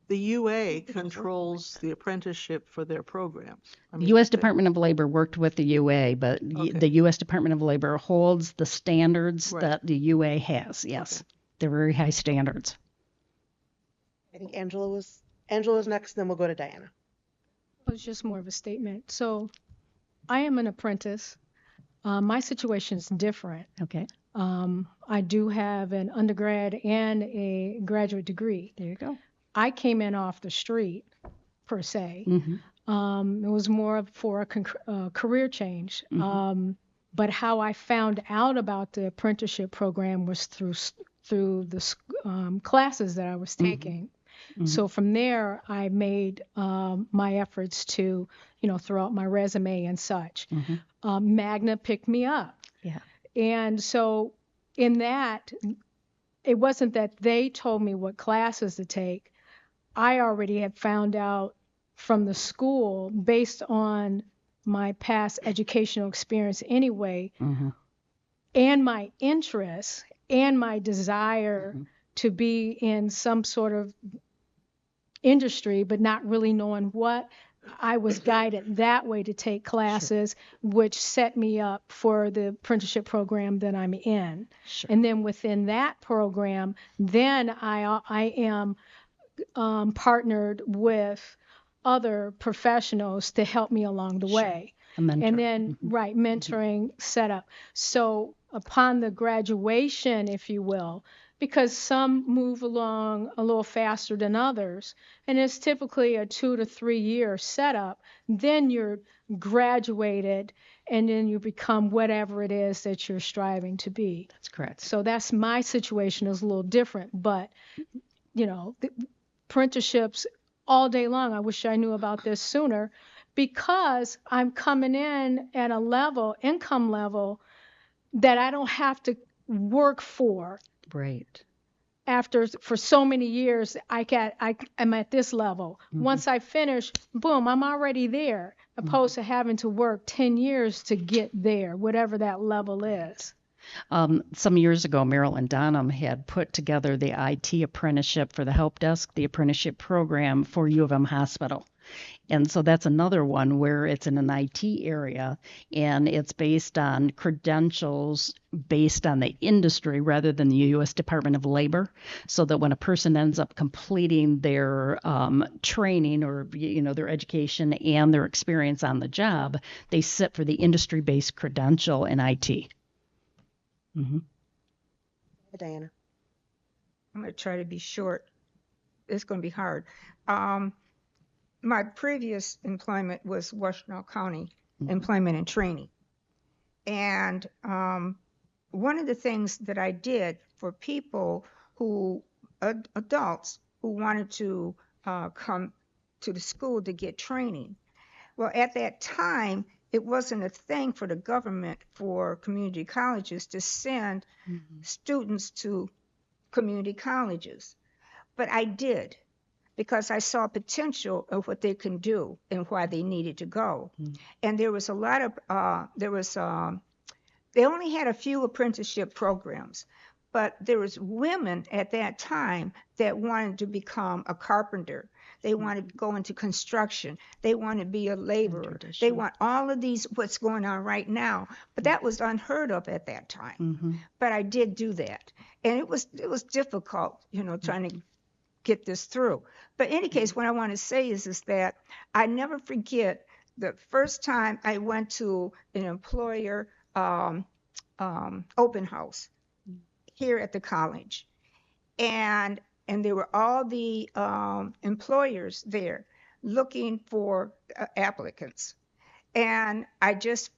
the UA controls the apprenticeship for their programs. The U.S. Department of Labor worked with the UA, but the U.S. Department of Labor holds the standards that the UA has. Yes. Okay. They're very high standards. I think Angela's next, then we'll go to Diana. It was just more of a statement. So I am an apprentice. My situation is different. Okay. I do have an undergrad and a graduate degree. There you go. I came in off the street, per se. It was more for a career change. But how I found out about the apprenticeship program was through the classes that I was taking. So from there, I made my efforts to, throw out my resume and such. Magna picked me up. Yeah. And so in that, it wasn't that they told me what classes to take. I already had found out from the school, based on my past educational experience anyway, and my interest and my desire to be in some sort of industry, but not really knowing what, I was guided that way to take classes, which set me up for the apprenticeship program that I'm in. And then within that program, then I am partnered with other professionals to help me along the way. A mentor. And then, right, mentoring setup. So upon the graduation, if you will, because some move along a little faster than others, and it's typically a 2 to 3 year setup, then you're graduated and then you become whatever it is that you're striving to be. That's correct. So that's my situation is a little different, but you know, the apprenticeships all day long. I wish I knew about this sooner because I'm coming in at a level, income level, that I don't have to work for. Right. For so many years, I'm at this level. Once I finish, boom, I'm already there, opposed to having to work 10 years to get there, whatever that level is. Some years ago, Marilyn Donham had put together the IT apprenticeship for the help desk, the apprenticeship program for U of M Hospital. And so that's another one where it's in an IT area and it's based on credentials based on the industry rather than the U.S. Department of Labor, so that when a person ends up completing their training or their education and their experience on the job, they sit for the industry-based credential in IT. Diana. I'm going to try to be short. It's going to be hard. My previous employment was Washtenaw County Employment and Training. And one of the things that I did for people adults who wanted to come to the school to get training. Well, at that time, it wasn't a thing for the government for community colleges to send students to community colleges. But I did, because I saw potential of what they can do and why they needed to go. And there was a lot of, they only had a few apprenticeship programs, but there was women at that time that wanted to become a carpenter. They wanted to go into construction. They wanted to be a laborer. They want all of these, what's going on right now. But that was unheard of at that time. But I did do that. And it was difficult, trying to get this through. But in any case, what I want to say is that I never forget the first time I went to an employer open house here at the college. And there were all the employers there looking for applicants. And I just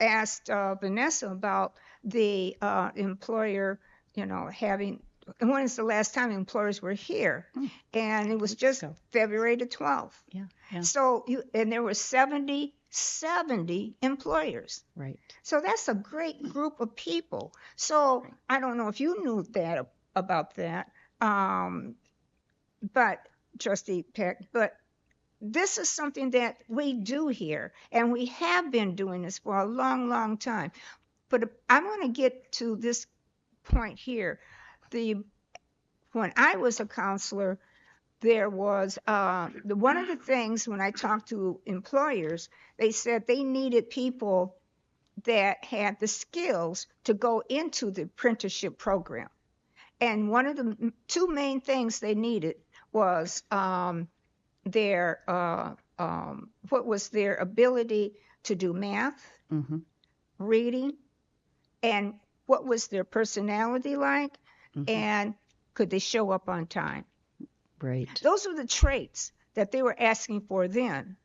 asked Vanessa about the employer, having, and when is the last time employers were here? And it was just February the 12th. Yeah. So and there were 70 employers. Right. So that's a great group of people. So I don't know if you knew that about that. But Trustee Peck, but this is something that we do here, and we have been doing this for a long, long time. But I want to get to this point here. When I was a counselor, there was one of the things when I talked to employers, they said they needed people that had the skills to go into the apprenticeship program. And one of the two main things they needed was their ability to do math, reading, and what was their personality like, and could they show up on time. Right. Those were the traits that they were asking for then.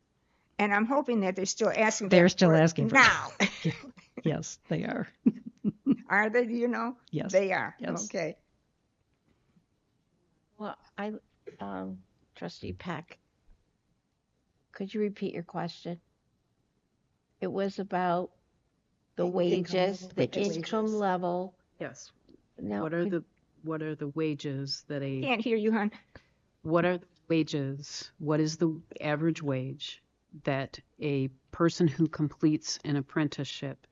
And I'm hoping that they're still asking for now. Yes, they are. Are they, Yes. They are. Yes. Okay. Well, Trustee Peck, could you repeat your question? It was about the wages, the income level. Yes. Now, What are the wages that Can't hear you, hon. What are the wages? What is the average wage that a person who completes an apprenticeship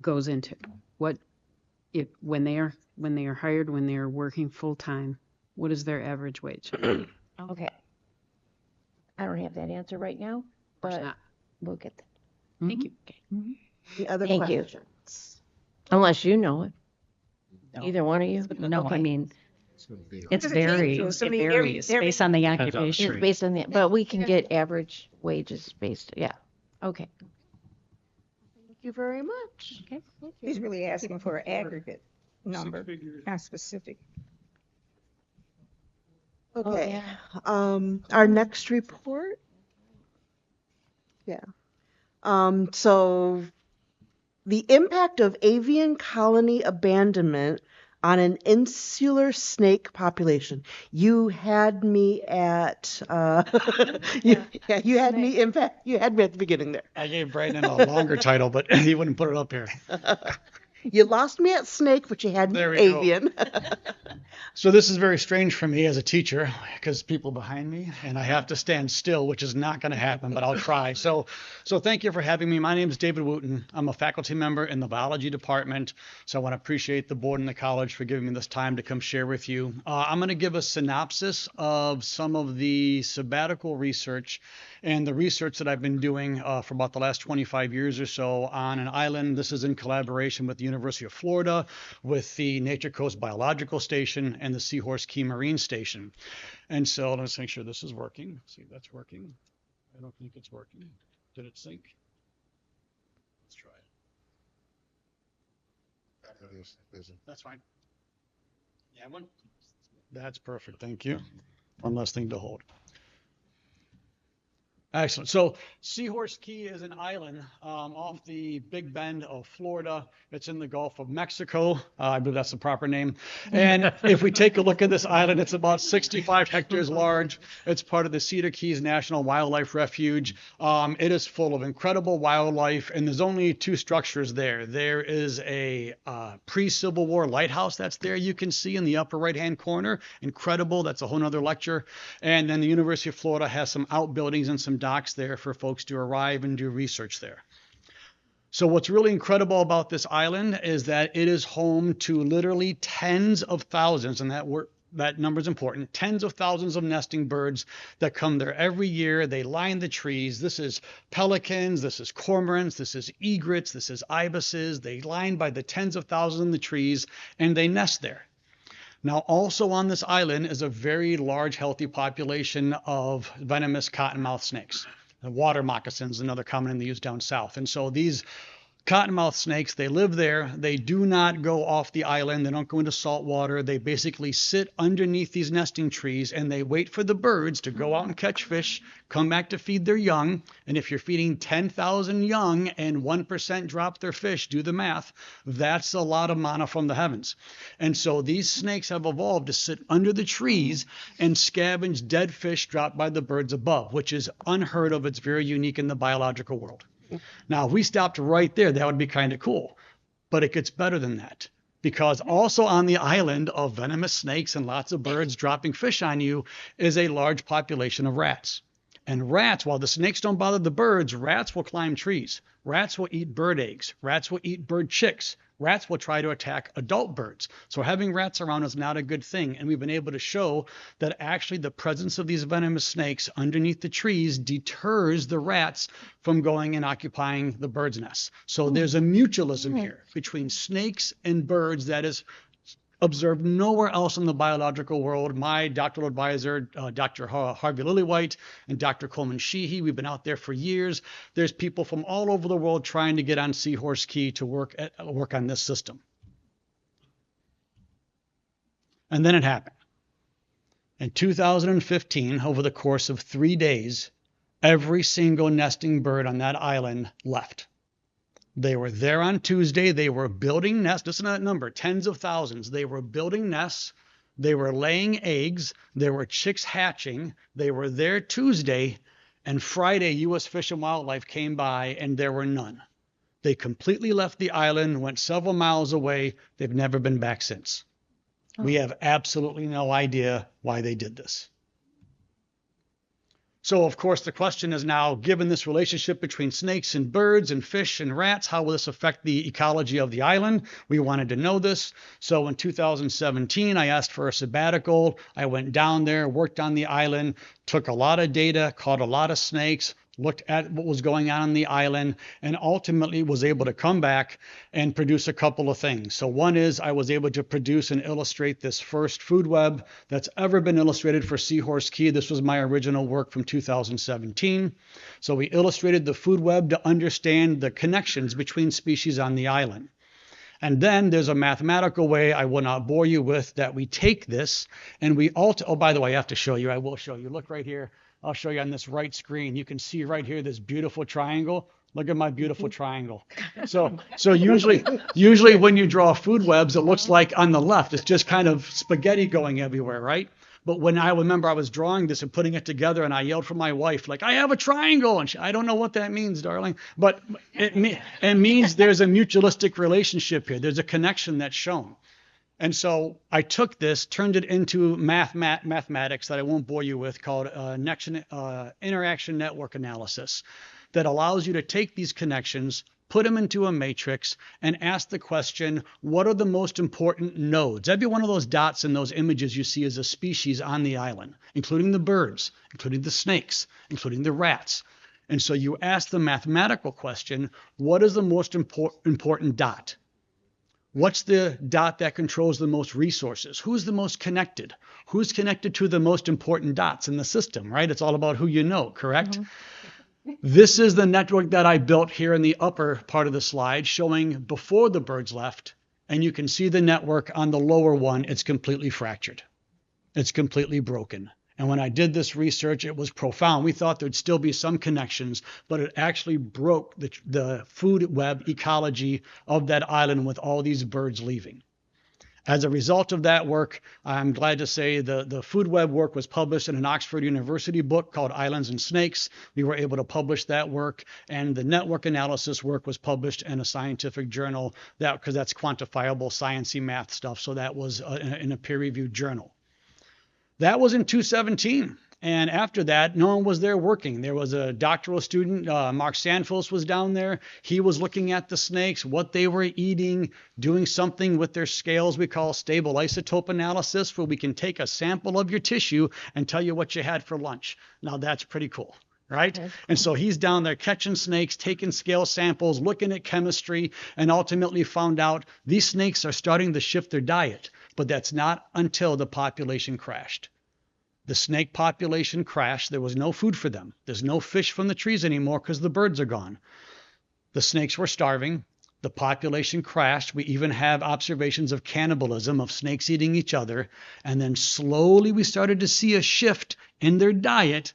goes into? What if when they are hired, when they are working full time, what is their average wage? Okay. I don't have that answer right now, but not. we'll get that. Thank you. The other Thank you. questions? Unless you know it. No. Either one of you? No, I mean, it's Does it change? varies. I It mean, varies every- based on the Depends on the occupation. It's based on the, but we can get average wages based, yeah. Okay. Thank you very much. Okay. He's really asking for an aggregate number, not specific. Okay. Our next report. Yeah. So the impact of avian colony abandonment on an insular snake population. You had me at you had me at the beginning there. I gave Brandon a longer title, but he wouldn't put it up here. You lost me at snake, but you had me There at we go. avian. So this is very strange for me as a teacher because people behind me and I have to stand still, which is not going to happen, but I'll try. So thank you for having me. My name is David Wooten. I'm a faculty member in the biology department. So I want to appreciate the board and the college for giving me this time to come share with you. I'm going to give a synopsis of some of the sabbatical research and the research that I've been doing for about the last 25 years or so on an island. This is in collaboration with the University of Florida, with the Nature Coast Biological Station, and the Seahorse Key Marine Station. And so let's make sure this is working. See if that's working. I don't think it's working. Did it sync? Let's try it. That's fine. Yeah, one. That's perfect. Thank you. One less thing to hold. Excellent. So Seahorse Key is an island off the Big Bend of Florida. It's in the Gulf of Mexico. I believe that's the proper name. And if we take a look at this island, it's about 65 hectares large. It's part of the Cedar Keys National Wildlife Refuge. It is full of incredible wildlife, and there's only two structures there. There is a pre-Civil War lighthouse that's there you can see in the upper right-hand corner. Incredible. That's a whole nother lecture. And then the University of Florida has some outbuildings and some docks there for folks to arrive and do research there. So what's really incredible about this island is that it is home to literally tens of thousands, and that number is important, tens of thousands of nesting birds that come there every year. They line the trees. This is pelicans, this is cormorants, this is egrets, this is ibises. They line by the tens of thousands in the trees, and they nest there. Now, also on this island is a very large, healthy population of venomous cottonmouth snakes. The water moccasins, another common name they use down south. And so these cottonmouth snakes, they live there. They do not go off the island. They don't go into salt water. They basically sit underneath these nesting trees and they wait for the birds to go out and catch fish, come back to feed their young. And if you're feeding 10,000 young and 1% drop their fish, do the math, that's a lot of manna from the heavens. And so these snakes have evolved to sit under the trees and scavenge dead fish dropped by the birds above, which is unheard of. It's very unique in the biological world. Now, if we stopped right there, that would be kind of cool. But it gets better than that. Because also on the island of venomous snakes and lots of birds dropping fish on you is a large population of rats. And rats, while the snakes don't bother the birds, rats will climb trees. Rats will eat bird eggs. Rats will eat bird chicks. Rats will try to attack adult birds. So having rats around is not a good thing. And we've been able to show that actually the presence of these venomous snakes underneath the trees deters the rats from going and occupying the birds' nests. So there's a mutualism here between snakes and birds that is observed nowhere else in the biological world. My doctoral advisor, Dr. Harvey Lillywhite and Dr. Coleman Sheehy, we've been out there for years. There's people from all over the world trying to get on Seahorse Key to work on this system. And then it happened. In 2015, over the course of 3 days, every single nesting bird on that island left. They were there on Tuesday. They were building nests. Listen to that number, tens of thousands. They were building nests. They were laying eggs. There were chicks hatching. They were there Tuesday. And Friday, U.S. Fish and Wildlife came by and there were none. They completely left the island, went several miles away. They've never been back since. We have absolutely no idea why they did this. So, of course, the question is now, given this relationship between snakes and birds and fish and rats, how will this affect the ecology of the island? We wanted to know this. So in 2017, I asked for a sabbatical. I went down there, worked on the island, took a lot of data, caught a lot of snakes, looked at what was going on the island, and ultimately was able to come back and produce a couple of things. So one is I was able to produce and illustrate this first food web that's ever been illustrated for Seahorse Key. This was my original work from 2017. So we illustrated the food web to understand the connections between species on the island. And then there's a mathematical way I will not bore you with that we take this and we oh, by the way, I have to show you. I will show you. Look right here. I'll show you on this right screen. You can see right here this beautiful triangle. Look at my beautiful triangle. So usually when you draw food webs, it looks like on the left, it's just kind of spaghetti going everywhere, right? But when I remember I was drawing this and putting it together, and I yelled for my wife, like, I have a triangle. And I don't know what that means, darling. But it means there's a mutualistic relationship here. There's a connection that's shown. And so I took this, turned it into mathematics that I won't bore you with, called interaction network analysis, that allows you to take these connections, put them into a matrix, and ask the question, what are the most important nodes? Every one of those dots in those images you see is a species on the island, including the birds, including the snakes, including the rats. And so you ask the mathematical question, what is the most important dot? What's the dot that controls the most resources? Who's the most connected? Who's connected to the most important dots in the system, right? It's all about who you know, correct? Mm-hmm. This is the network that I built here in the upper part of the slide, showing before the birds left. And you can see the network on the lower one. It's completely fractured. It's completely broken. And when I did this research, it was profound. We thought there'd still be some connections, but it actually broke the food web ecology of that island with all these birds leaving. As a result of that work, I'm glad to say the food web work was published in an Oxford University book called Islands and Snakes. We were able to publish that work, and the network analysis work was published in a scientific journal, because that's quantifiable, sciencey math stuff, so that was in a peer-reviewed journal. That was in 2017. And after that, no one was there working. There was a doctoral student, Mark Sanfos was down there. He was looking at the snakes, what they were eating, doing something with their scales we call stable isotope analysis, where we can take a sample of your tissue and tell you what you had for lunch. Now that's pretty cool, right? And so he's down there catching snakes, taking scale samples, looking at chemistry, and ultimately found out these snakes are starting to shift their diet. But that's not until the population crashed. The snake population crashed. There was no food for them. There's no fish from the trees anymore because the birds are gone. The snakes were starving. The population crashed. We even have observations of cannibalism, of snakes eating each other. And then slowly we started to see a shift in their diet.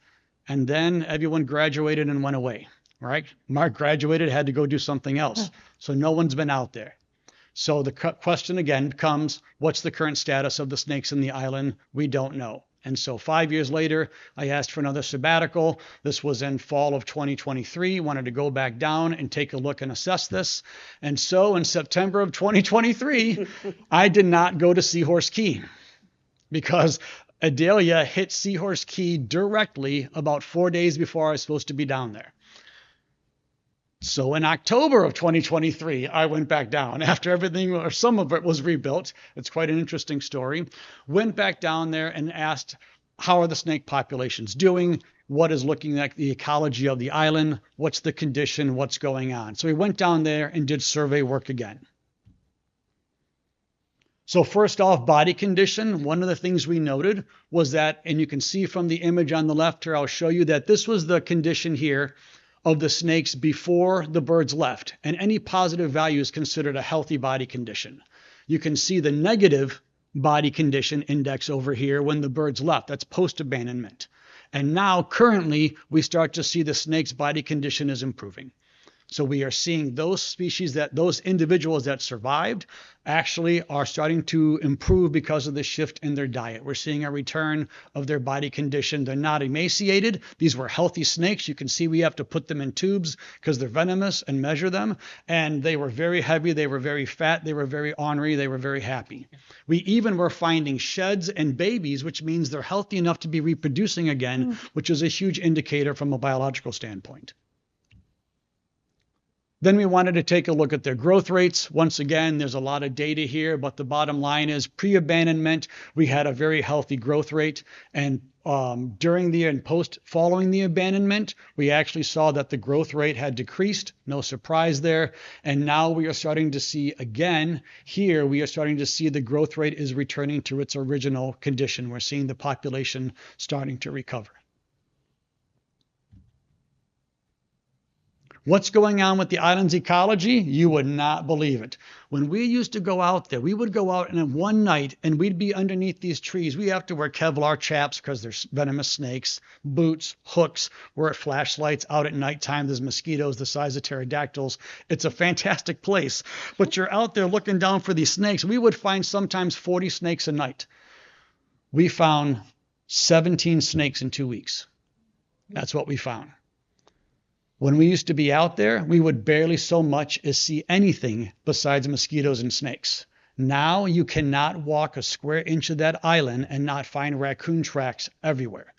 And then everyone graduated and went away, right? Mark graduated, had to go do something else. So no one's been out there. So the question again becomes, what's the current status of the snakes in the island? We don't know. And so 5 years later, I asked for another sabbatical. This was in fall of 2023, wanted to go back down and take a look and assess this. And so in September of 2023, I did not go to Seahorse Key because Adelia hit Seahorse Key directly about 4 days before I was supposed to be down there. So in October of 2023, I went back down after everything, or some of it was rebuilt. It's quite an interesting story. Went back down there and asked, how are the snake populations doing? What is looking like the ecology of the island? What's the condition? What's going on? So we went down there and did survey work again. So first off, body condition. One of the things we noted was that, and you can see from the image on the left here, I'll show you that this was the condition here of the snakes before the birds left, and any positive value is considered a healthy body condition. You can see the negative body condition index over here when the birds left. That's post-abandonment. And now currently we start to see the snake's body condition is improving. So we are seeing those species, those individuals that survived actually are starting to improve because of the shift in their diet. We're seeing a return of their body condition. They're not emaciated. These were healthy snakes. You can see we have to put them in tubes because they're venomous and measure them. And they were very heavy. They were very fat. They were very ornery. They were very happy. We even were finding sheds and babies, which means they're healthy enough to be reproducing again, which is a huge indicator from a biological standpoint. Then we wanted to take a look at their growth rates. Once again, there's a lot of data here, but the bottom line is pre-abandonment, we had a very healthy growth rate. And during the and following the abandonment, we actually saw that the growth rate had decreased. No surprise there. And now we are starting to see again here, we are starting to see the growth rate is returning to its original condition. We're seeing the population starting to recover. What's going on with the island's ecology? You would not believe it. When we used to go out there, we would go out and in one night and we'd be underneath these trees. We have to wear Kevlar chaps because there's venomous snakes, boots, hooks. We're at flashlights out at nighttime. There's mosquitoes the size of pterodactyls. It's a fantastic place. But you're out there looking down for these snakes. We would find sometimes 40 snakes a night. We found 17 snakes in 2 weeks. That's what we found. When we used to be out there, we would barely so much as see anything besides mosquitoes and snakes. Now you cannot walk a square inch of that island and not find raccoon tracks everywhere.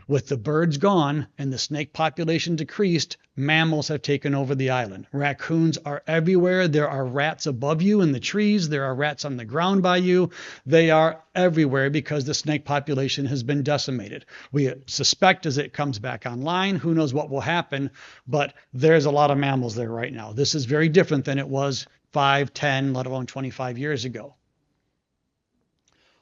With the birds gone and the snake population decreased, mammals have taken over the island. Raccoons are everywhere. There are rats above you in the trees. There are rats on the ground by you. They are everywhere because the snake population has been decimated. We suspect as it comes back online, who knows what will happen, but there's a lot of mammals there right now. This is very different than it was 5, 10, let alone 25 years ago.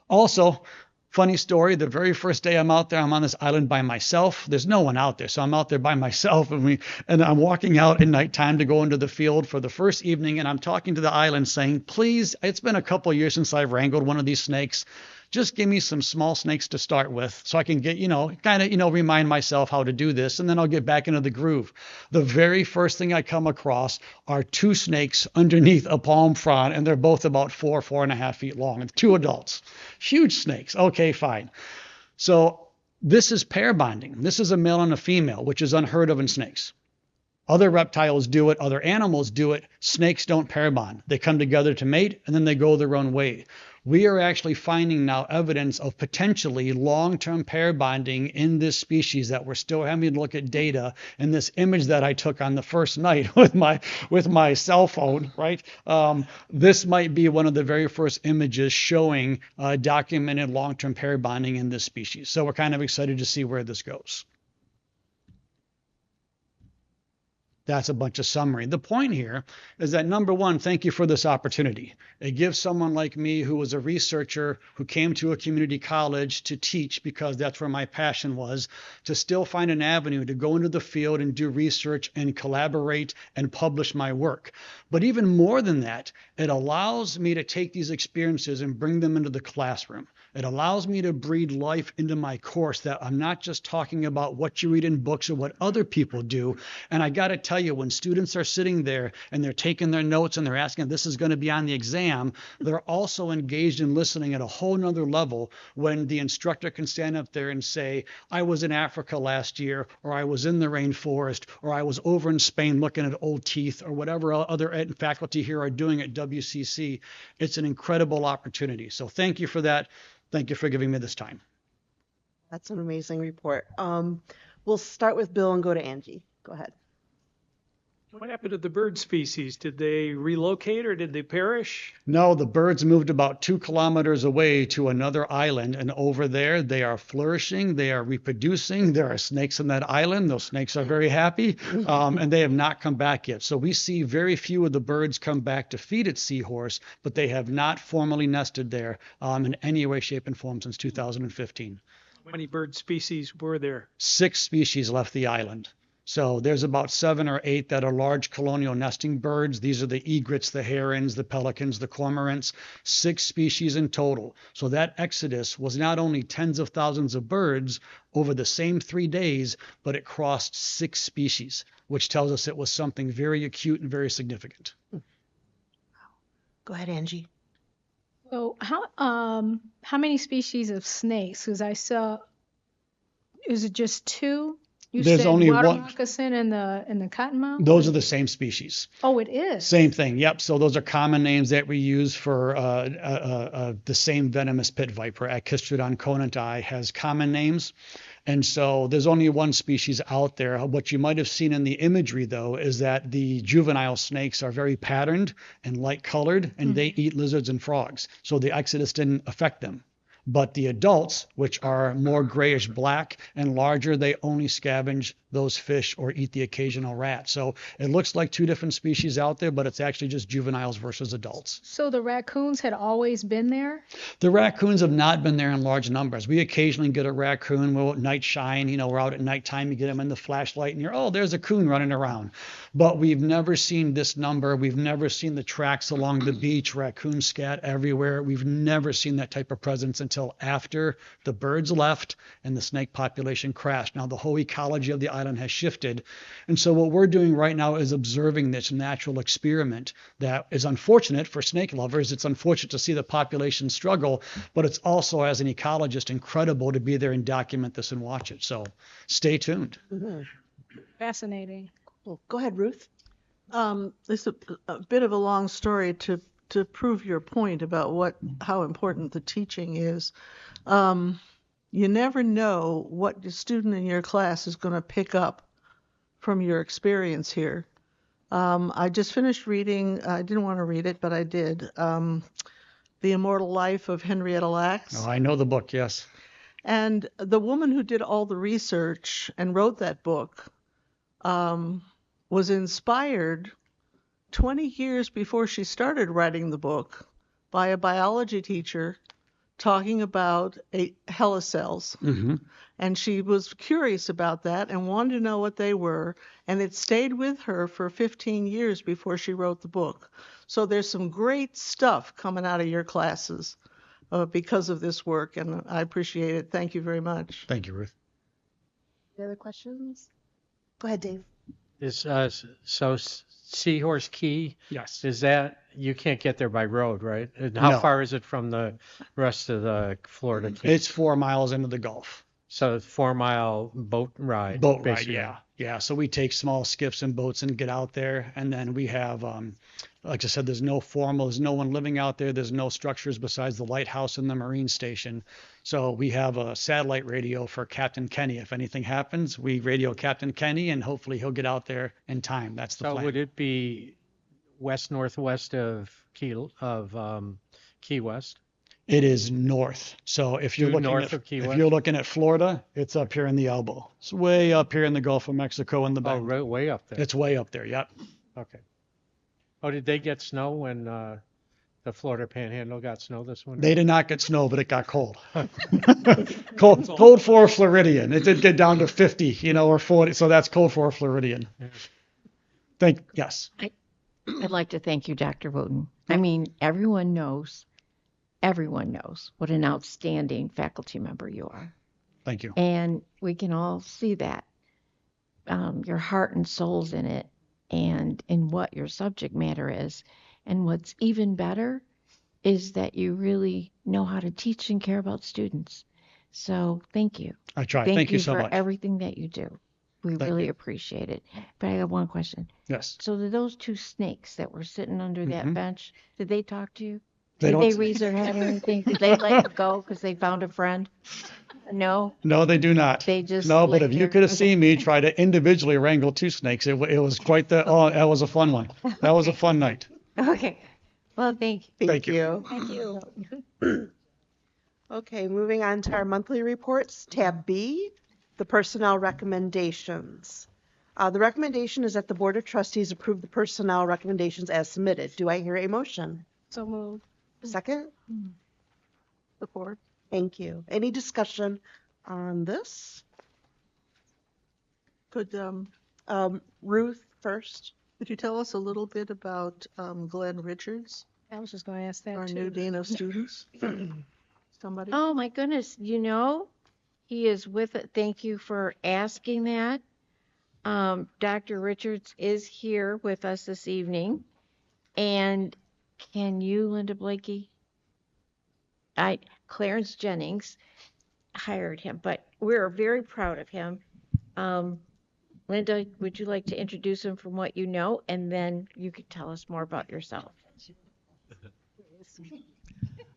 Also, funny story, the very first day I'm out there, I'm on this island by myself. There's no one out there, so I'm out there by myself, and I'm walking out at nighttime to go into the field for the first evening, and I'm talking to the island saying, please, it's been a couple of years since I've wrangled one of these snakes. Just give me some small snakes to start with so I can get, remind myself how to do this, and then I'll get back into the groove. The very first thing I come across are 2 snakes underneath a palm frond, and they're both about 4.5 feet long, and 2 adults. Huge snakes. Okay, fine. So this is pair bonding. This is a male and a female, which is unheard of in snakes. Other reptiles do it. Other animals do it. Snakes don't pair bond. They come together to mate, and then they go their own way. We are actually finding now evidence of potentially long-term pair bonding in this species that we're still having to look at data. And this image that I took on the first night with my cell phone, right? This might be one of the very first images showing documented long-term pair bonding in this species. So we're kind of excited to see where this goes. That's a bunch of summary. The point here is that, number one, thank you for this opportunity. It gives someone like me who was a researcher who came to a community college to teach because that's where my passion was, to still find an avenue to go into the field and do research and collaborate and publish my work. But even more than that, it allows me to take these experiences and bring them into the classroom. It allows me to breathe life into my course, that I'm not just talking about what you read in books or what other people do. And I got to tell you, when students are sitting there and they're taking their notes and they're asking, this is going to be on the exam, they're also engaged in listening at a whole nother level when the instructor can stand up there and say, I was in Africa last year, or I was in the rainforest, or I was over in Spain looking at old teeth, or whatever other faculty here are doing at WCC. It's an incredible opportunity. So thank you for that. Thank you for giving me this time. That's an amazing report. We'll start with Bill and go to Angie. Go ahead. What happened to the bird species? Did they relocate or did they perish? No, the birds moved about 2 kilometers away to another island, and over there they are flourishing, they are reproducing. There are snakes on that island. Those snakes are very happy, and they have not come back yet. So we see very few of the birds come back to feed at Seahorse, but they have not formally nested there in any way, shape, and form since 2015. How many bird species were there? 6 species left the island. So there's about 7 or 8 that are large colonial nesting birds. These are the egrets, the herons, the pelicans, the cormorants, 6 species in total. So that exodus was not only tens of thousands of birds over the same 3 days, but it crossed 6 species, which tells us it was something very acute and very significant. Go ahead, Angie. So how many species of snakes? Because I saw, is it just 2? You There's said only water one. moccasin and the cottonmouth? Those are the same species. Oh, it is. Same thing. Yep. So those are common names that we use for the same venomous pit viper. Achistrodon conanti has common names. And so there's only one species out there. What you might have seen in the imagery, though, is that the juvenile snakes are very patterned and light colored, and they eat lizards and frogs. So the exodus didn't affect them. But the adults, which are more grayish black and larger, they only scavenge those fish or eat the occasional rat. So it looks like 2 different species out there, but it's actually just juveniles versus adults. So the raccoons had always been there? The raccoons have not been there in large numbers. We occasionally get a raccoon. We'll at night shine, we're out at nighttime, you get them in the flashlight and oh, there's a coon running around. But we've never seen this number. We've never seen the tracks along the beach, raccoons scat everywhere. We've never seen that type of presence until after the birds left and the snake population crashed. Now the whole ecology of the island has shifted. And so what we're doing right now is observing this natural experiment that is unfortunate for snake lovers. It's unfortunate to see the population struggle, but it's also, as an ecologist, incredible to be there and document this and watch it. So stay tuned. Fascinating. Well, go ahead, Ruth. It's a bit of a long story to prove your point about how important the teaching is. You never know what the student in your class is going to pick up from your experience here. I just finished reading, I didn't want to read it, but I did, The Immortal Life of Henrietta Lacks. Oh, I know the book, yes. And the woman who did all the research and wrote that book was inspired 20 years before she started writing the book by a biology teacher talking about helicells. Mm-hmm. And she was curious about that and wanted to know what they were. And it stayed with her for 15 years before she wrote the book. So there's some great stuff coming out of your classes because of this work. And I appreciate it. Thank you very much. Thank you, Ruth. Any other questions? Go ahead, Dave. So Seahorse Key, yes, is that, you can't get there by road, right? And how No. far is it from the rest of the Florida Keys? It's 4 miles into the Gulf. So 4-mile boat ride. Boat ride, basically. yeah. Yeah, so we take small skiffs and boats and get out there. And then we have, like I said, there's no one living out there. There's no structures besides the lighthouse and the marine station. So we have a satellite radio for Captain Kenny. If anything happens, we radio Captain Kenny and hopefully he'll get out there in time. That's the So plan. would it be west-northwest of Key West? It is north. So if you're Due looking north at, of Key if West? you're looking at Florida, it's up here in the elbow. It's way up here in the Gulf of Mexico in the Oh, bend. right, way up there. It's way up there. Yep. Okay. Oh, did they get snow when the Florida Panhandle got snow this winter? They did not get snow, but it got cold. cold for a Floridian. It did get down to 50, or 40. So that's cold for a Floridian. Yes. I'd like to thank you, Dr. Wooten. I mean, everyone knows what an outstanding faculty member you are. Thank you. And we can all see that. Your heart and soul's in it and in what your subject matter is. And what's even better is that you really know how to teach and care about students. So thank you. I try. Thank you so for much. everything that you do. We Thank really you. appreciate it. But I have one question. Yes. So did those 2 snakes that were sitting under that Mhm. bench, did they talk to you? They Did don't- they raise their head or anything? Did they let you go because they found a friend? No? No, they do not. They just No, but let if you their- could have seen me try to individually wrangle 2 snakes, it was quite that was a fun one. That was a fun night. Okay. Well, thank you. Thank you. Thank you. Okay, moving on to our monthly reports, tab B, the personnel recommendations. The recommendation is that the Board of Trustees approve the personnel recommendations as submitted. Do I hear a motion? So moved. Second? Support. Thank you. Any discussion on this? Could Ruth first. Could you tell us a little bit about Glenn Richards, I was just going to ask that our too. new Dean of Students? Somebody? Oh my goodness, he is with it. Thank you for asking that. Dr. Richards is here with us this evening. And can you, Linda Blakey? Clarence Jennings hired him, but we're very proud of him. Linda, would you like to introduce him from what you know, and then you could tell us more about yourself?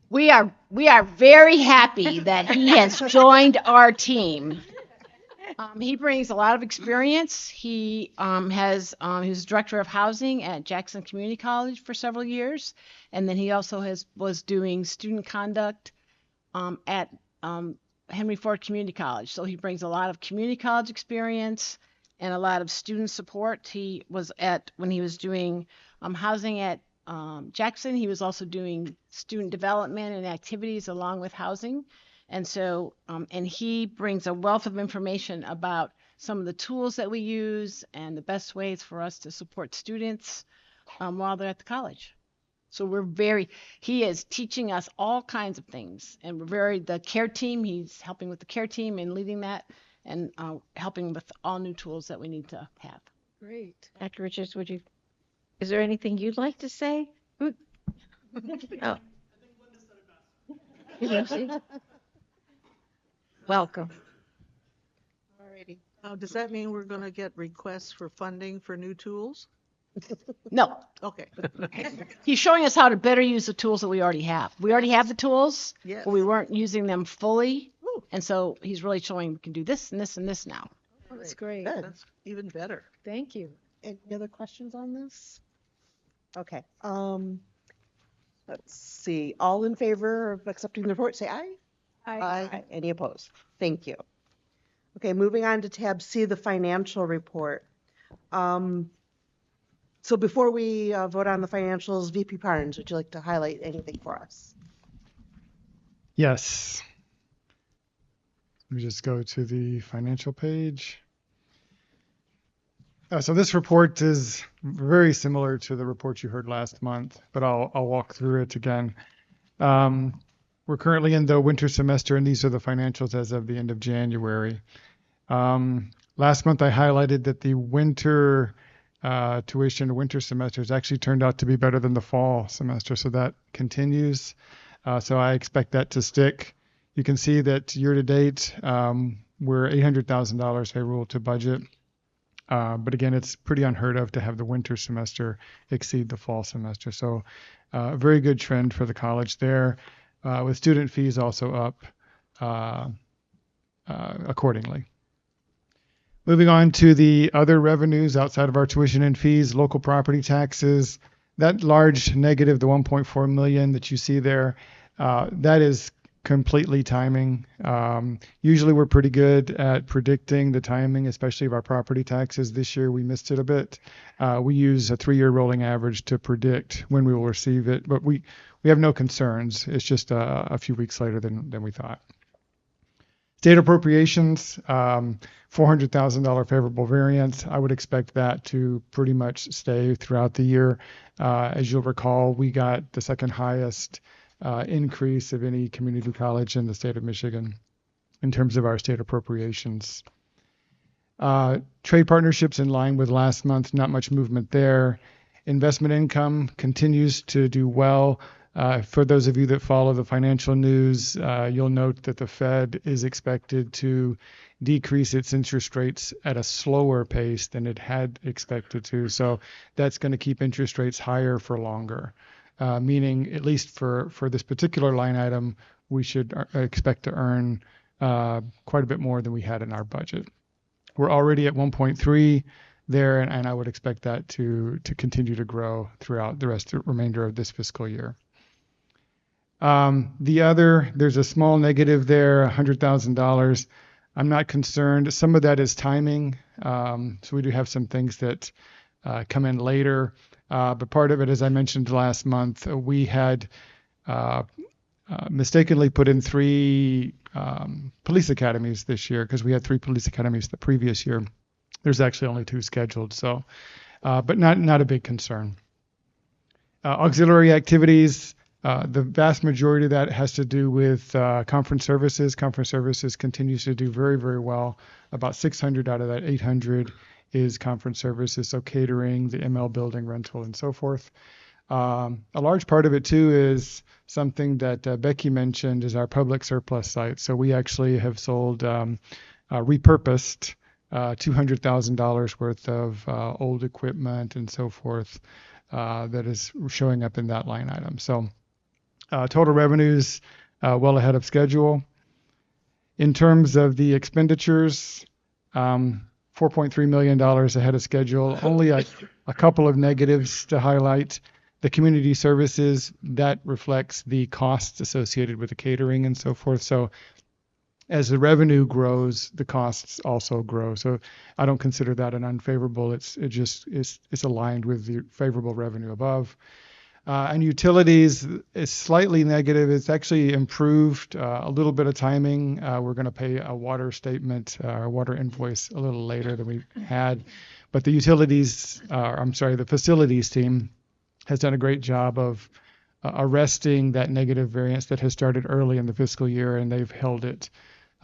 We are very happy that he has joined our team. He brings a lot of experience. He he was director of housing at Jackson Community College for several years, and then he also was doing student conduct at Henry Ford Community College. So he brings a lot of community college experience and a lot of student support. When he was doing housing at Jackson, he was also doing student development and activities along with housing. And so, and he brings a wealth of information about some of the tools that we use and the best ways for us to support students while they're at the college. So he is teaching us all kinds of things, and the care team, he's helping with the care team and leading that, and helping with all new tools that we need to have. Great. Dr. Richards, is there anything you'd like to say? Oh. You will see. Welcome. Alrighty. Does that mean we're going to get requests for funding for new tools? No. Okay. He's showing us how to better use the tools that we already have. We already have the tools, Yes. but we weren't using them fully. Ooh. And so he's really showing we can do this and this and this now. Oh, that's great. That's even better. Thank you. Any other questions on this? Okay. Let's see. All in favor of accepting the report, say aye. Aye. Any opposed? Thank you. Okay, moving on to tab C, the financial report. So before we vote on the financials, VP Parnes, would you like to highlight anything for us? Yes. Let me just go to the financial page. So this report is very similar to the report you heard last month, but I'll walk through it again. We're currently in the winter semester, and these are the financials as of the end of January. Last month I highlighted that the winter tuition, winter semesters actually turned out to be better than the fall semester, so that continues. So I expect that to stick. You can see that year to date, we're $800,000 favorable to budget. But again, it's pretty unheard of to have the winter semester exceed the fall semester. So a very good trend for the college there, with student fees also up accordingly. Moving on to the other revenues outside of our tuition and fees, local property taxes, that large negative, the 1.4 million that you see there, that is completely timing. Usually we're pretty good at predicting the timing, especially of our property taxes. This year we missed it a bit. We use a 3-year rolling average to predict when we will receive it, but we have no concerns. It's just a few weeks later than we thought. State appropriations, $400,000 favorable variance. I would expect that to pretty much stay throughout the year. As you'll recall, we got the second highest increase of any community college in the state of Michigan in terms of our state appropriations. Trade partnerships in line with last month, not much movement there. Investment income continues to do well. For those of you that follow the financial news, you'll note that the Fed is expected to decrease its interest rates at a slower pace than it had expected to. So that's going to keep interest rates higher for longer, meaning at least for this particular line item, we should expect to earn quite a bit more than we had in our budget. We're already at 1.3 there, and I would expect that to continue to grow throughout the remainder of this fiscal year. There's a small negative there, $100,000. I'm not concerned. Some of that is timing. So we do have some things that come in later. But part of it, as I mentioned last month, we had mistakenly put in 3 police academies this year because we had 3 police academies the previous year. There's actually only 2 scheduled, so, but not a big concern. Auxiliary activities, the vast majority of that has to do with conference services. Conference services continues to do very, very well. About 600 out of that 800 is conference services, so catering, the ML building rental, and so forth. A large part of it too is something that Becky mentioned is our public surplus site. So we actually have sold, repurposed $200,000 worth of old equipment and so forth that is showing up in that line item. So total revenues well ahead of schedule. In terms of the expenditures, $4.3 million ahead of schedule. Only a couple of negatives to highlight. The community services, that reflects the costs associated with the catering and so forth. So as the revenue grows, the costs also grow. So I don't consider that an unfavorable. It's aligned with the favorable revenue above. And utilities is slightly negative. It's actually improved a little bit of timing. We're going to pay a water statement, or water invoice a little later than we had. But the the facilities team has done a great job of arresting that negative variance that has started early in the fiscal year, and they've held it.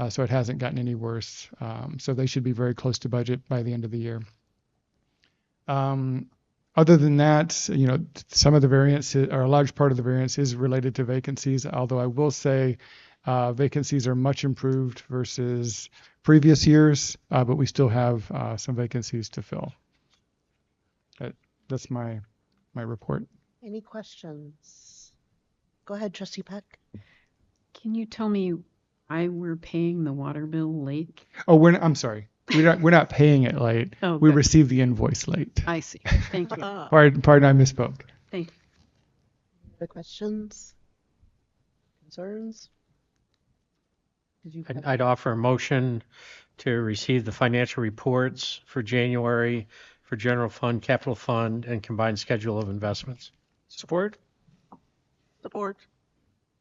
So it hasn't gotten any worse. So they should be very close to budget by the end of the year. Other than that, some of the variance, or a large part of the variance, is related to vacancies, although I will say vacancies are much improved versus previous years, but we still have some vacancies to fill. That's my report. Any questions? Go ahead, Trustee Peck. Can you tell me why we're paying the water bill late? Oh, I'm sorry. We're not paying it late. Oh, we good. received the invoice late. I see. Thank you. Pardon, I misspoke. Thank you. Other questions? Concerns? I'd offer a motion to receive the financial reports for January for general fund, capital fund, and combined schedule of investments. Support? Support.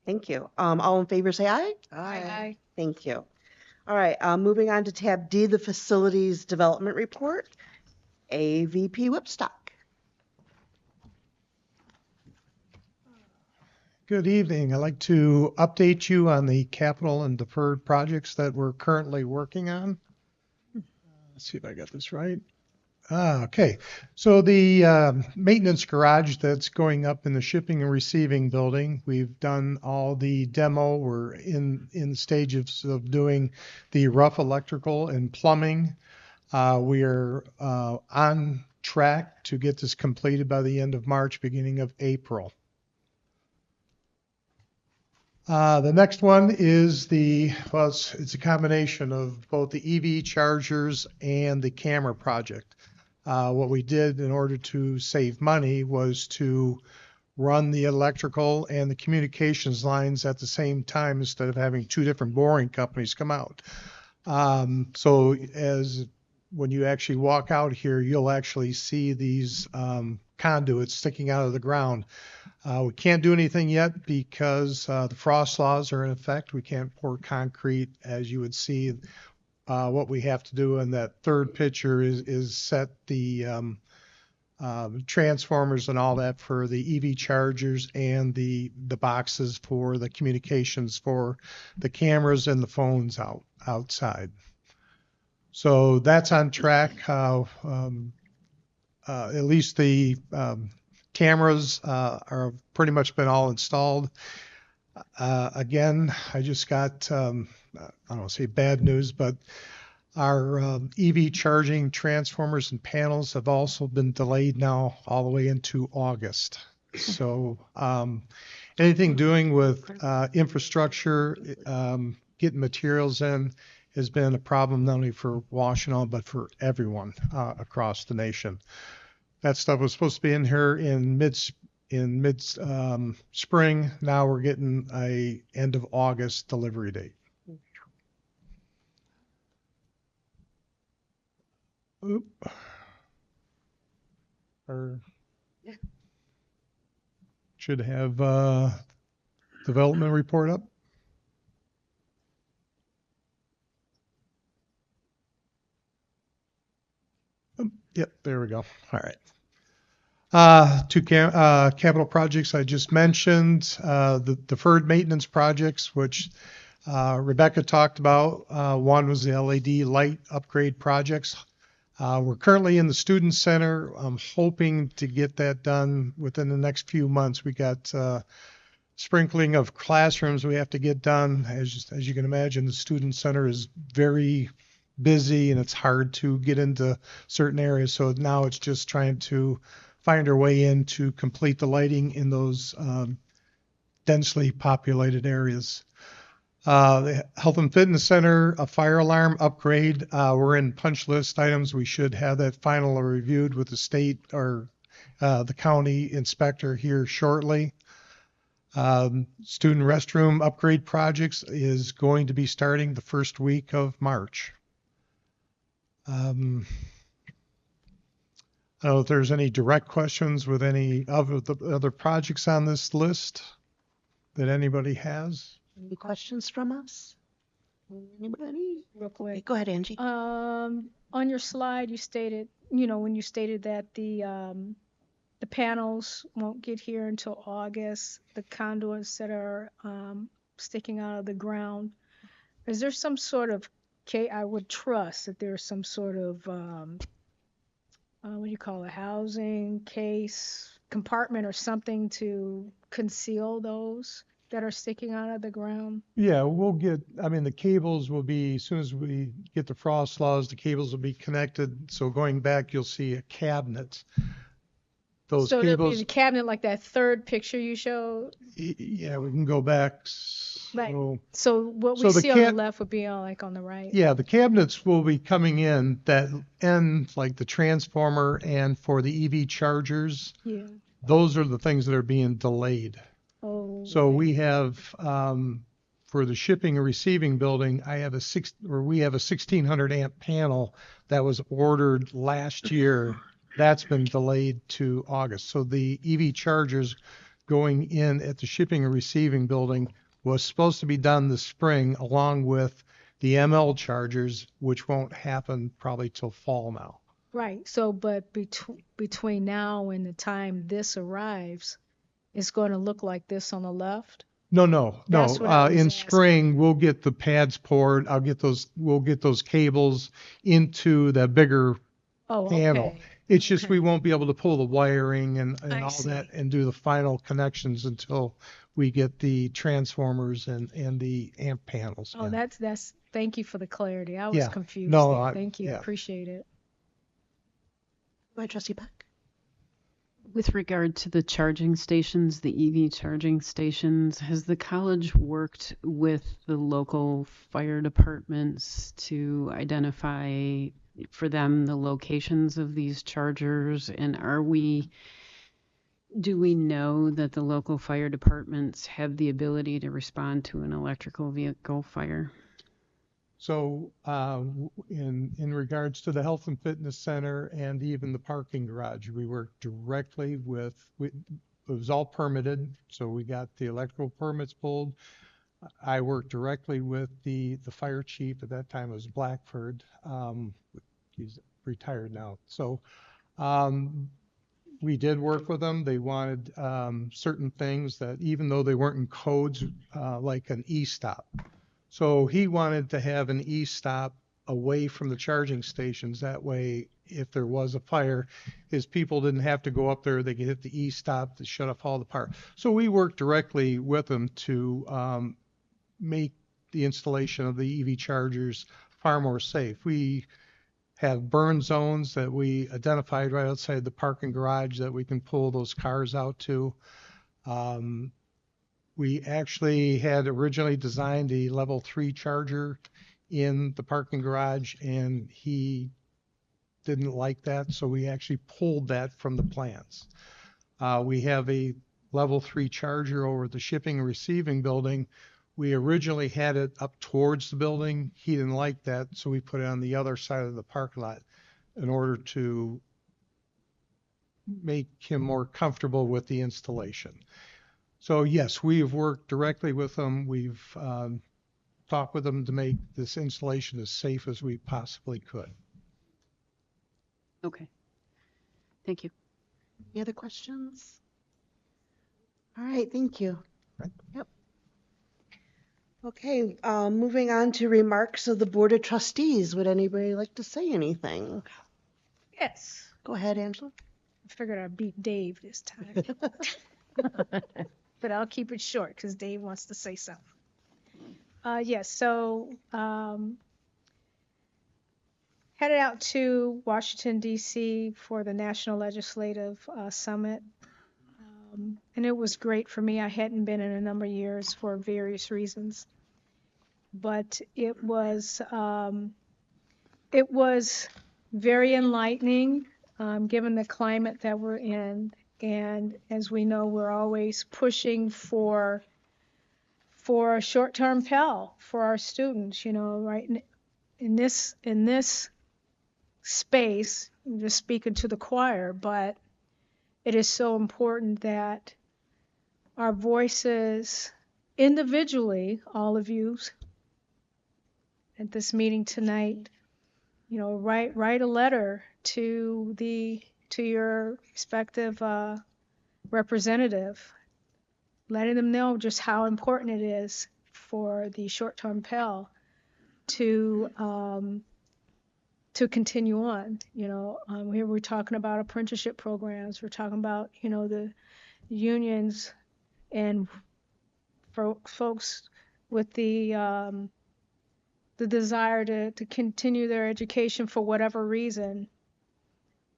Thank you. All in favor say aye. Aye. Thank you. All right, moving on to tab D, the facilities development report. AVP Whipstock. Good evening. I'd like to update you on the capital and deferred projects that we're currently working on. Let's see if I got this right. Okay. So the maintenance garage that's going up in the shipping and receiving building, we've done all the demo. We're in stages of doing the rough electrical and plumbing. We are on track to get this completed by the end of March, beginning of April. The next one is it's a combination of both the EV chargers and the camera project. What we did in order to save money was to run the electrical and the communications lines at the same time instead of having 2 different boring companies come out. So when you actually walk out here, you'll actually see these conduits sticking out of the ground. We can't do anything yet because the frost laws are in effect. We can't pour concrete, as you would see. What we have to do in that third picture is set the transformers and all that for the EV chargers and the boxes for the communications for the cameras and the phones outside. So that's on track. At least the cameras are pretty much been all installed. Again, I just got, I don't want to say bad news, but our EV charging transformers and panels have also been delayed now all the way into August. So anything doing with infrastructure, getting materials in has been a problem not only for Washtenaw, but for everyone across the nation. That stuff was supposed to be in here in mid spring. Now we're getting a end of August delivery date. Oop. Should have development report up. Yep, there we go. All right. Two capital projects I just mentioned, the deferred maintenance projects, which Rebecca talked about. One was the LED light upgrade projects. We're currently in the student center. I'm hoping to get that done within the next few months. We got sprinkling of classrooms we have to get done. As you can imagine, the student center is very busy and it's hard to get into certain areas. So now it's just trying to find our way in to complete the lighting in those densely populated areas. The Health and Fitness Center, a fire alarm upgrade. We're in punch list items. We should have that final reviewed with the state or the county inspector here shortly. Student restroom upgrade projects is going to be starting the first week of March. I don't know if there's any direct questions with any of the other projects on this list that anybody has. Any questions from us? Anybody? Real quick. Go ahead, Angie. On your slide, you stated, when you stated that the panels won't get here until August, the conduits that are sticking out of the ground. Is there some sort of, I would trust that there's some sort of, what do you call it, housing case, compartment or something to conceal those that are sticking out of the ground? Yeah, the cables will be, as soon as we get the frost laws, the cables will be connected. So going back, you'll see a cabinet. Those so there'll be cables, the cabinet like that third picture you showed? yeah, we can go back. So what we see on the left would be on the right? Yeah, the cabinets will be coming in that end, like the transformer and for the EV chargers. Yeah. Those are the things that are being delayed. Oh. So we have, for the shipping and receiving building, we have a 1600 amp panel that was ordered last year. That's been delayed to August. So the EV chargers going in at the shipping and receiving building was supposed to be done this spring along with the ML chargers, which won't happen probably till fall now. Right. So, but between now and the time this arrives, it's going to look like this on the left? No. That's what I was In asking. spring, we'll get the pads poured. We'll get those cables into the bigger panel. Okay. It's just we won't be able to pull the wiring and I all see. that and do the final connections until we get the transformers and the amp panels. Oh, in. that's, thank you for the clarity. I was Yeah. confused. No, there. Thank you. yeah. Appreciate it. Go ahead, Trustee Peck. With regard to the charging stations, the EV charging stations, has the college worked with the local fire departments to identify for them the locations of these chargers? And do we know that the local fire departments have the ability to respond to an electrical vehicle fire? So in regards to the health and fitness center and even the parking garage, we worked directly it was all permitted. So we got the electrical permits pulled. I worked directly with the fire chief. At that time it was Blackford. He's retired now. So we did work with them. They wanted certain things that even though they weren't in codes, like an e-stop. So he wanted to have an e-stop away from the charging stations. That way, if there was a fire, his people didn't have to go up there. They could hit the e-stop to shut off all the power. So we worked directly with them to make the installation of the EV chargers far more safe. We have burn zones that we identified right outside the parking garage that we can pull those cars out to. We actually had originally designed a level 3 charger in the parking garage, and he didn't like that, so we actually pulled that from the plans. We have a level 3 charger over at the shipping and receiving building. We originally had it up towards the building. He didn't like that, so we put it on the other side of the parking lot in order to make him more comfortable with the installation. So yes, we have worked directly with them. We've talked with them to make this installation as safe as we possibly could. Okay, Thank you. Any other questions? All right, thank you. Yep. Okay, moving on to remarks of the Board of Trustees. Would anybody like to say anything? Yes. Go ahead, Angela. I figured I'd beat Dave this time. But I'll keep it short because Dave wants to say something. Yes, so headed out to Washington, D.C. for the National Legislative Summit. And it was great for me. I hadn't been in a number of years for various reasons. But it was very enlightening, given the climate that we're in. And as we know, we're always pushing for a short-term Pell for our students, right? In this space, I'm just speaking to the choir, but it is so important that our voices individually, all of you at this meeting tonight, write a letter to your respective representative, letting them know just how important it is for the short-term Pell to continue on. Here we're talking about apprenticeship programs. We're talking about the unions and for folks with the desire to continue their education for whatever reason,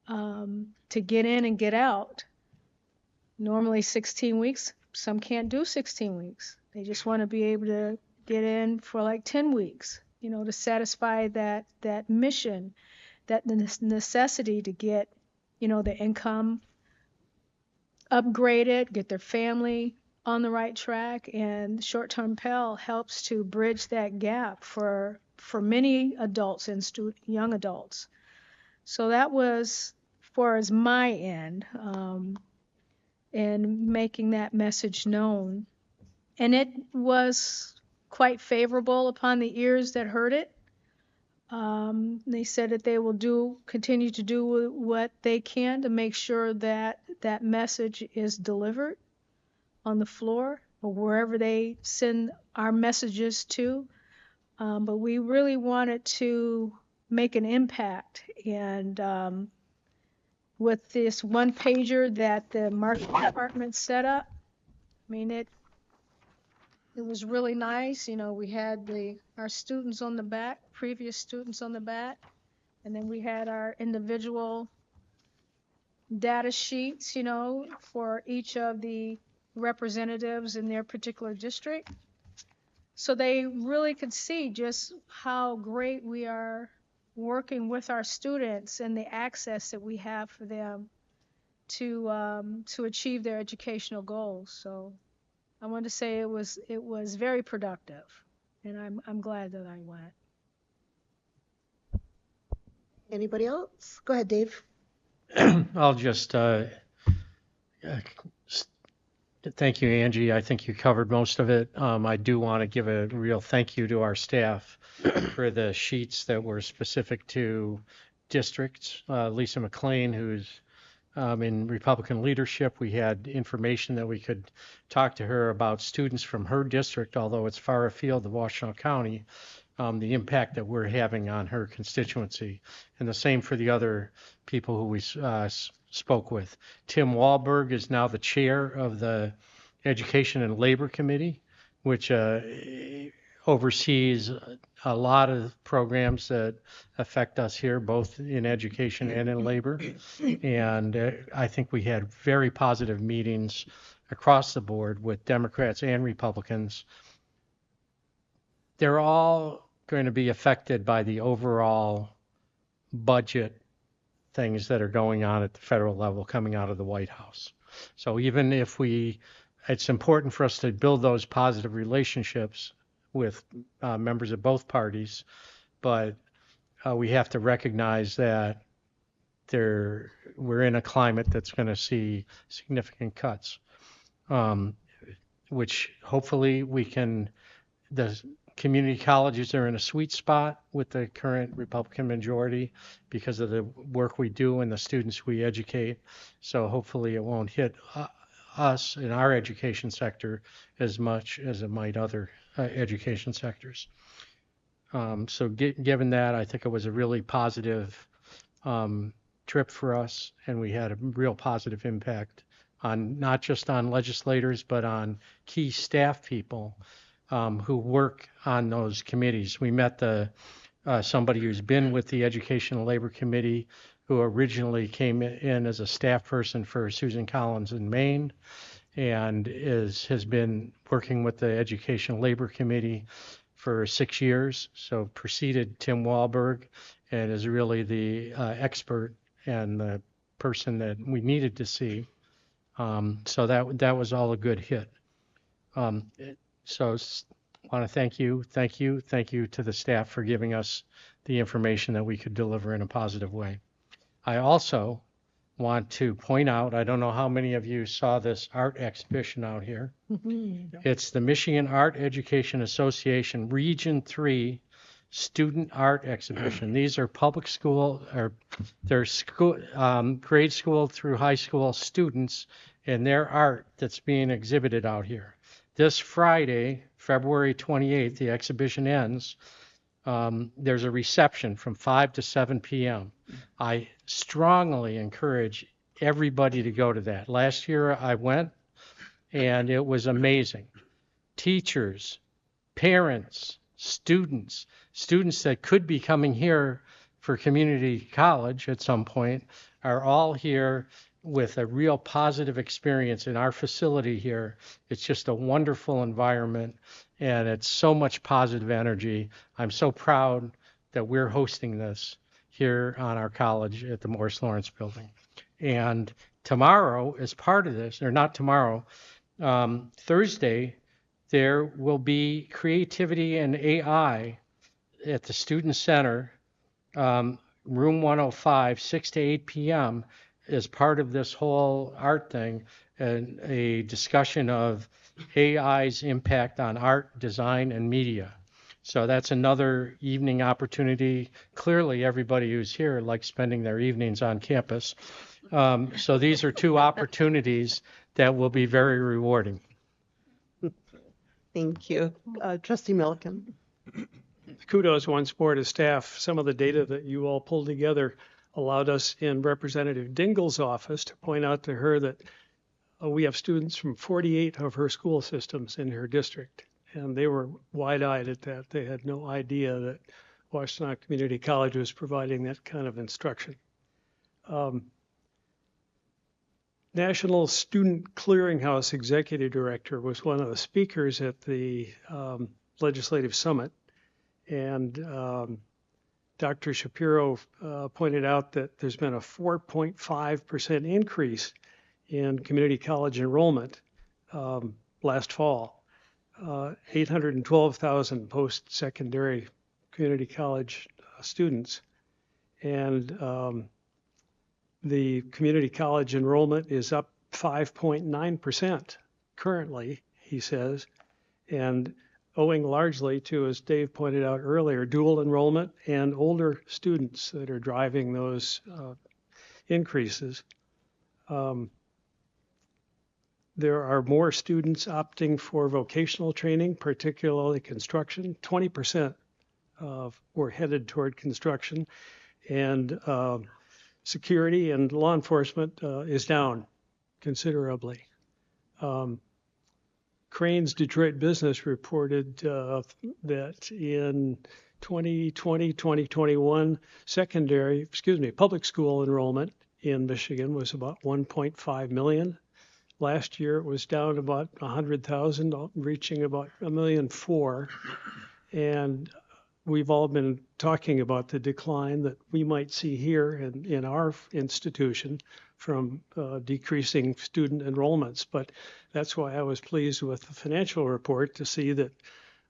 to get in and get out. Normally 16 weeks, some can't do 16 weeks. They just want to be able to get in for like 10 weeks, to satisfy that mission, that necessity to get, the income upgraded, get their family on the right track, and short-term Pell helps to bridge that gap for many adults and young adults. So that was far as my end, in making that message known. And it was quite favorable upon the ears that heard it. They said that they will continue to do what they can to make sure that that message is delivered on the floor or wherever they send our messages to. But we really wanted to make an impact. And with this one pager that the marketing department set up, I mean, it was really nice. We had our students on the back, previous students on the back, and then we had our individual data sheets, for each of the representatives in their particular district. So they really could see just how great we are working with our students and the access that we have for them to achieve their educational goals. So I want to say it was very productive, and I'm glad that I went. Anybody else? Go ahead, Dave. I'll just thank you, Angie. I think you covered most of it. I do want to give a real thank you to our staff for the sheets that were specific to districts. Lisa McLean, who's in Republican leadership, we had information that we could talk to her about students from her district, although it's far afield of Washtenaw County, the impact that we're having on her constituency. And the same for the other people who we spoke with. Tim Wahlberg is now the chair of the Education and Labor Committee, which oversees a lot of programs that affect us here, both in education and in labor. And I think we had very positive meetings across the board with Democrats and Republicans. They're all going to be affected by the overall budget things that are going on at the federal level coming out of the White House. So even if it's important for us to build those positive relationships with members of both parties, but we have to recognize that we're in a climate that's going to see significant cuts, which hopefully we can, the community colleges are in a sweet spot with the current Republican majority because of the work we do and the students we educate. So hopefully it won't hit us in our education sector as much as it might other education sectors. So given that, I think it was a really positive trip for us, and we had a real positive impact on not just on legislators, but on key staff people who work on those committees. We met somebody who's been with the Education and Labor Committee, who originally came in as a staff person for Susan Collins in Maine, and has been working with the Education and Labor Committee for 6 years. So preceded Tim Wahlberg, and is really the expert and the person that we needed to see. So that was all a good hit. So want to thank you to the staff for giving us the information that we could deliver in a positive way. I also want to point out, I don't know how many of you saw this art exhibition out here. It's the Michigan Art Education Association Region 3 Student Art Exhibition. These are public school, or they're school, grade school through high school students and their art that's being exhibited out here. This Friday, February 28th, the exhibition ends. There's a reception from 5 to 7 p.m. I strongly encourage everybody to go to that. Last year I went, and it was amazing. Teachers, parents, students that could be coming here for community college at some point are all here with a real positive experience in our facility here. It's just a wonderful environment, and it's so much positive energy. I'm so proud that we're hosting this here on our college at the Morris Lawrence building. And tomorrow, as part of this, or not tomorrow, Thursday, there will be creativity and AI at the Student Center, room 105, 6 to 8 p.m. as part of this whole art thing, and a discussion of AI's impact on art, design, and media. So that's another evening opportunity. Clearly, everybody who's here likes spending their evenings on campus. So these are two opportunities that will be very rewarding. Thank you. Trustee Milliken. Kudos once more to staff. Some of the data that you all pulled together allowed us in Representative Dingell's office to point out to her that we have students from 48 of her school systems in her district, and they were wide-eyed at that. They had no idea that Washtenaw Community College was providing that kind of instruction. National Student Clearinghouse Executive Director was one of the speakers at the Legislative Summit, and Dr. Shapiro pointed out that there's been a 4.5% increase in community college enrollment last fall, 812,000 post-secondary community college students. And the community college enrollment is up 5.9% currently, he says, and owing largely to, as Dave pointed out earlier, dual enrollment and older students that are driving those increases. There are more students opting for vocational training, particularly construction. 20% were headed toward construction, and security and law enforcement is down considerably. Crane's Detroit Business reported that in 2020, 2021, public school enrollment in Michigan was about 1.5 million. Last year it was down about 100,000, reaching about 1.4 million. And we've all been talking about the decline that we might see here in our institution from decreasing student enrollments. But that's why I was pleased with the financial report to see that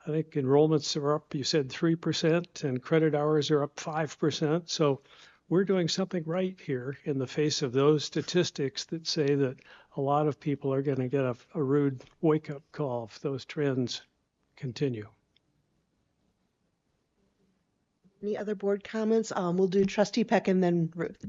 I think enrollments are up, you said 3%, and credit hours are up 5%. So we're doing something right here in the face of those statistics that say that a lot of people are going to get a rude wake-up call if those trends continue. Any other board comments? We'll do Trustee Peck and then Ruth.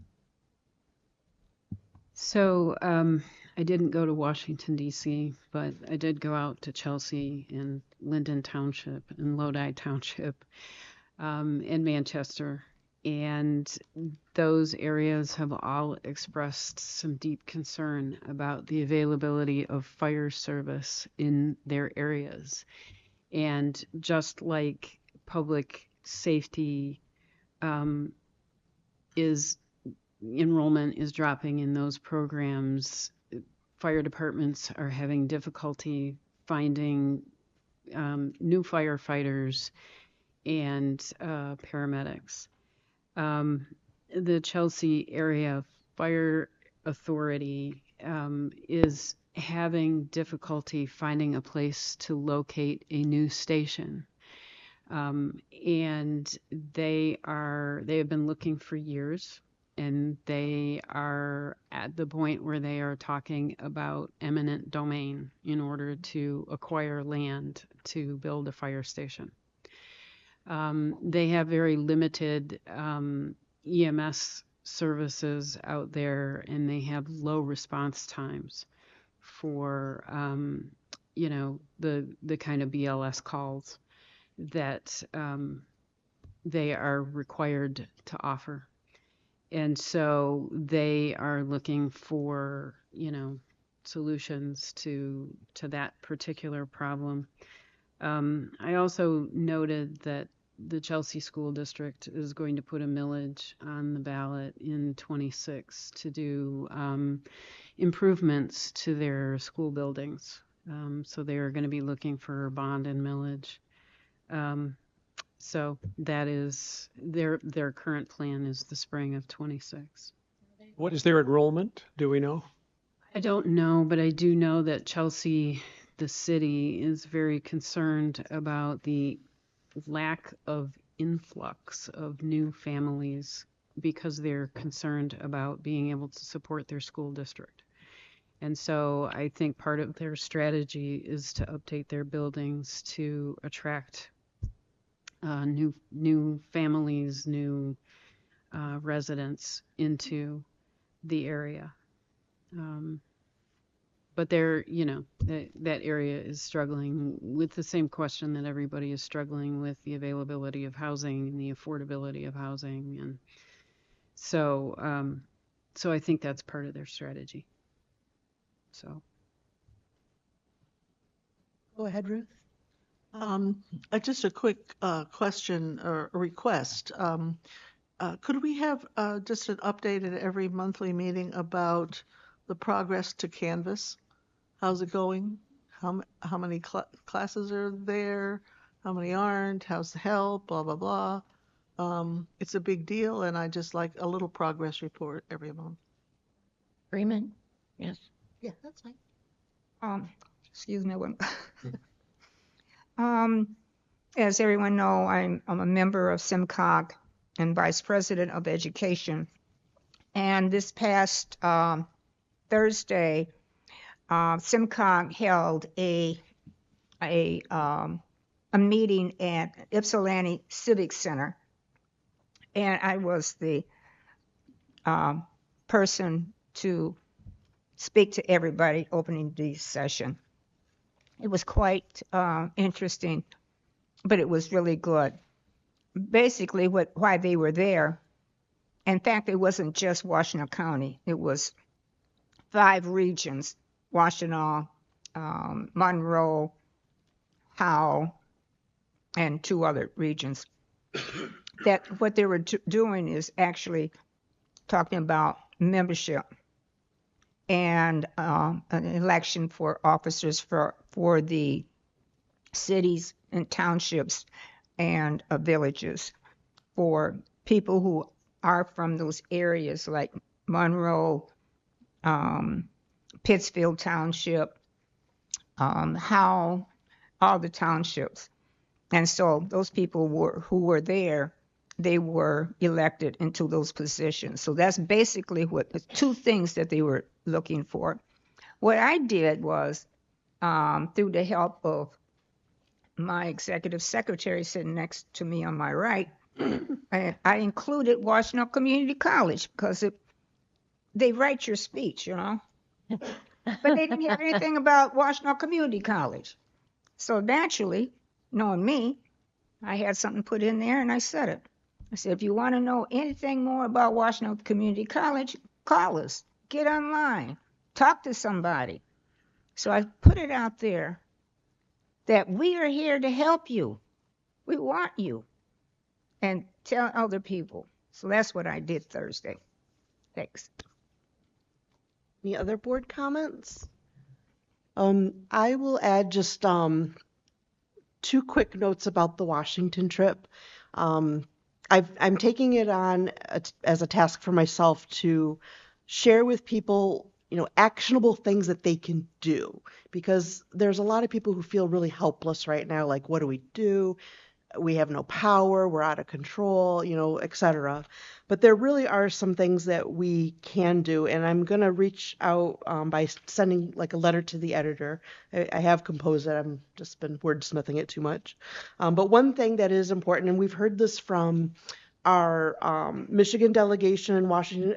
So I didn't go to Washington, D.C., but I did go out to Chelsea and Linden Township and Lodi Township and Manchester. And those areas have all expressed some deep concern about the availability of fire service in their areas. And just like public safety enrollment is dropping in those programs, fire departments are having difficulty finding new firefighters and paramedics. The Chelsea Area Fire Authority is having difficulty finding a place to locate a new station. And they have been looking for years, and they are at the point where they are talking about eminent domain in order to acquire land to build a fire station. They have very limited EMS services out there, and they have low response times for the kind of BLS calls that they are required to offer. And so they are looking for, solutions to that particular problem. I also noted that the Chelsea School District is going to put a millage on the ballot in 26 to do improvements to their school buildings. So they are going to be looking for bond and millage. So that is their current plan is the spring of 26. What is their enrollment? Do we know? I don't know, but I do know that Chelsea, the city, is very concerned about the lack of influx of new families because they're concerned about being able to support their school district. And so I think part of their strategy is to update their buildings to attract new families, new residents into the area. But they're, that area is struggling with the same question that everybody is struggling with, the availability of housing and the affordability of housing. And so I think that's part of their strategy. So. Go ahead, Ruth. Just a quick question or request. Could we have just an update at every monthly meeting about the progress to Canvas? How's it going? How many classes are there? How many aren't? How's the help? Blah, blah, blah. It's a big deal, and I just like a little progress report every month. Agreement? Yes. Yeah, that's fine. Excuse me. As everyone know, I'm a member of SIMCOG and Vice President of Education. And this past Thursday, SIMCOG held a meeting at Ypsilanti Civic Center, and I was the person to speak to everybody opening the session. It was quite interesting, but it was really good. Basically, why they were there, in fact, it wasn't just Washtenaw County. It was 5 regions: Washtenaw, Monroe, Howe, and 2 other regions. That what they were doing is actually talking about membership and an election for officers for the cities and townships and villages for people who are from those areas like Monroe, Pittsfield Township, Howe, all the townships. And so those people who were there, they were elected into those positions. So that's basically what the 2 things that they were looking for. What I did was, through the help of my executive secretary sitting next to me on my right, And I included Washtenaw Community College because they write your speech, you know. But they didn't have anything about Washtenaw Community College. So naturally, knowing me, I had something put in there and I said it. I said, if you want to know anything more about Washtenaw Community College, call us, get online, talk to somebody. So I put it out there that we are here to help you. We want you. And tell other people. So that's what I did Thursday. Thanks. Any other board comments? I will add just 2 quick notes about the Washington trip. I'm taking it on as a task for myself to share with people, actionable things that they can do, because there's a lot of people who feel really helpless right now. Like, what do we do? We have no power, we're out of control, et cetera. But there really are some things that we can do, and I'm going to reach out by sending like a letter to the editor. I have composed it, I've just been wordsmithing it too much. But one thing that is important, and we've heard this from our Michigan delegation in Washington,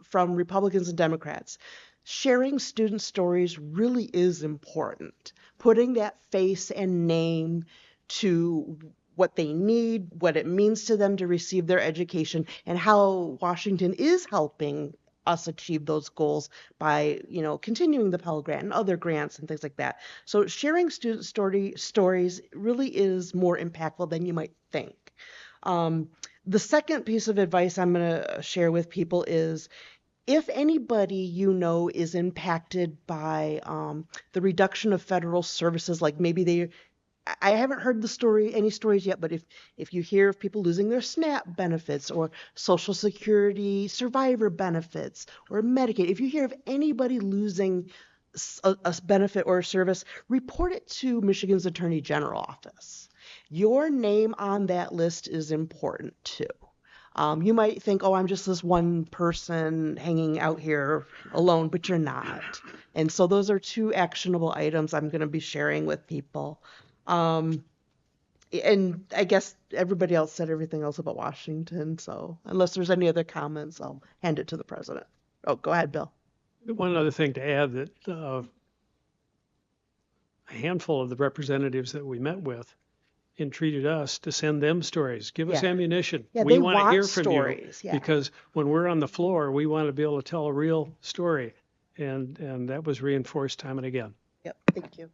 from Republicans and Democrats, sharing student stories really is important. Putting that face and name to what they need, what it means to them to receive their education, and how Washington is helping us achieve those goals by, continuing the Pell Grant and other grants and things like that. So sharing student stories really is more impactful than you might think. The second piece of advice I'm going to share with people is, if anybody is impacted by the reduction of federal services, like maybe I haven't heard any stories yet, but if you hear of people losing their SNAP benefits or Social Security survivor benefits or Medicaid, if you hear of anybody losing a benefit or a service, report it to Michigan's Attorney General office. Your name on that list is important too. You might think, oh, I'm just this one person hanging out here alone, but you're not. And so those are 2 actionable items I'm going to be sharing with people. And I guess everybody else said everything else about Washington, so unless there's any other comments, I'll hand it to the president. Oh, go ahead, Bill. One other thing to add, that a handful of the representatives that we met with entreated us to send them stories. Give us ammunition. Yeah, we they want to want hear from stories, you, yeah. because when we're on the floor, we want to be able to tell a real story, and that was reinforced time and again. Yep, thank you.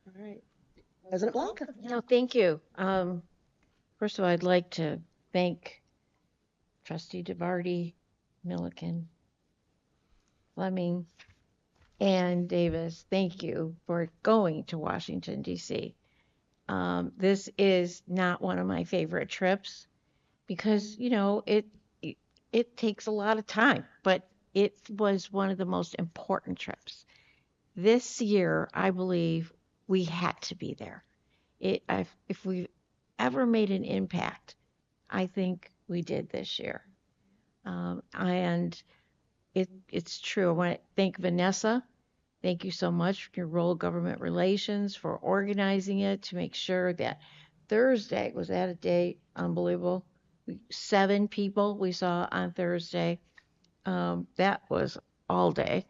All right. President Blanca. No, thank you. First of all, I'd like to thank Trustee DeVarty, Milliken, Fleming, and Davis. Thank you for going to Washington, D.C. This is not one of my favorite trips because, it takes a lot of time, but it was one of the most important trips. This year, I believe we had to be there. If we ever made an impact, I think we did this year. And it's true. I want to thank Vanessa. Thank you so much for your role of government relations, for organizing it to make sure that Thursday, was that a day unbelievable? 7 people we saw on Thursday. That was all day.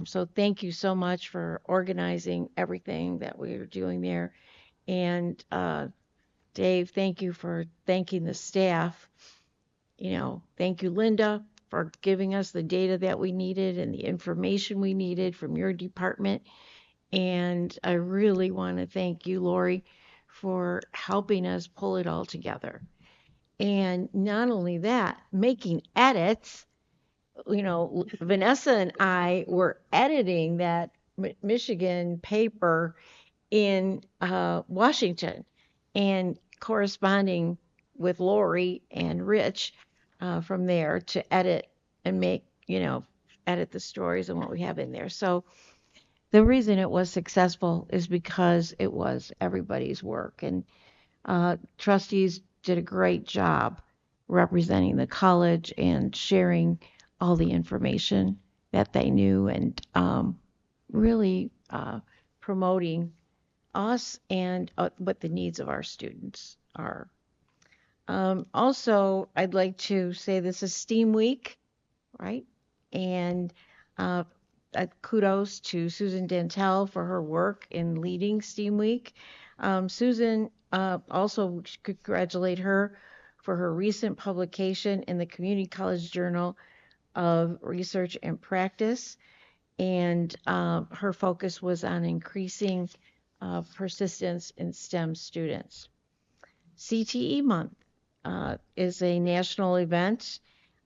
So thank you so much for organizing everything that we were doing there. And Dave, thank you for thanking the staff. Thank you, Linda, for giving us the data that we needed and the information we needed from your department. And I really want to thank you, Lori, for helping us pull it all together. And not only that, making edits. Vanessa and I were editing that Michigan paper in Washington and corresponding with Lori and Rich from there to edit and make, edit the stories and what we have in there. So the reason it was successful is because it was everybody's work. And trustees did a great job representing the college and sharing all the information that they knew and really promoting us and what the needs of our students are. Also, I'd like to say this is STEAM Week, right? And uh, kudos to Susan Dentel for her work in leading STEAM Week. Susan, also we should congratulate her for her recent publication in the Community College Journal of Research and Practice. And her focus was on increasing persistence in STEM students. CTE Month is a national event.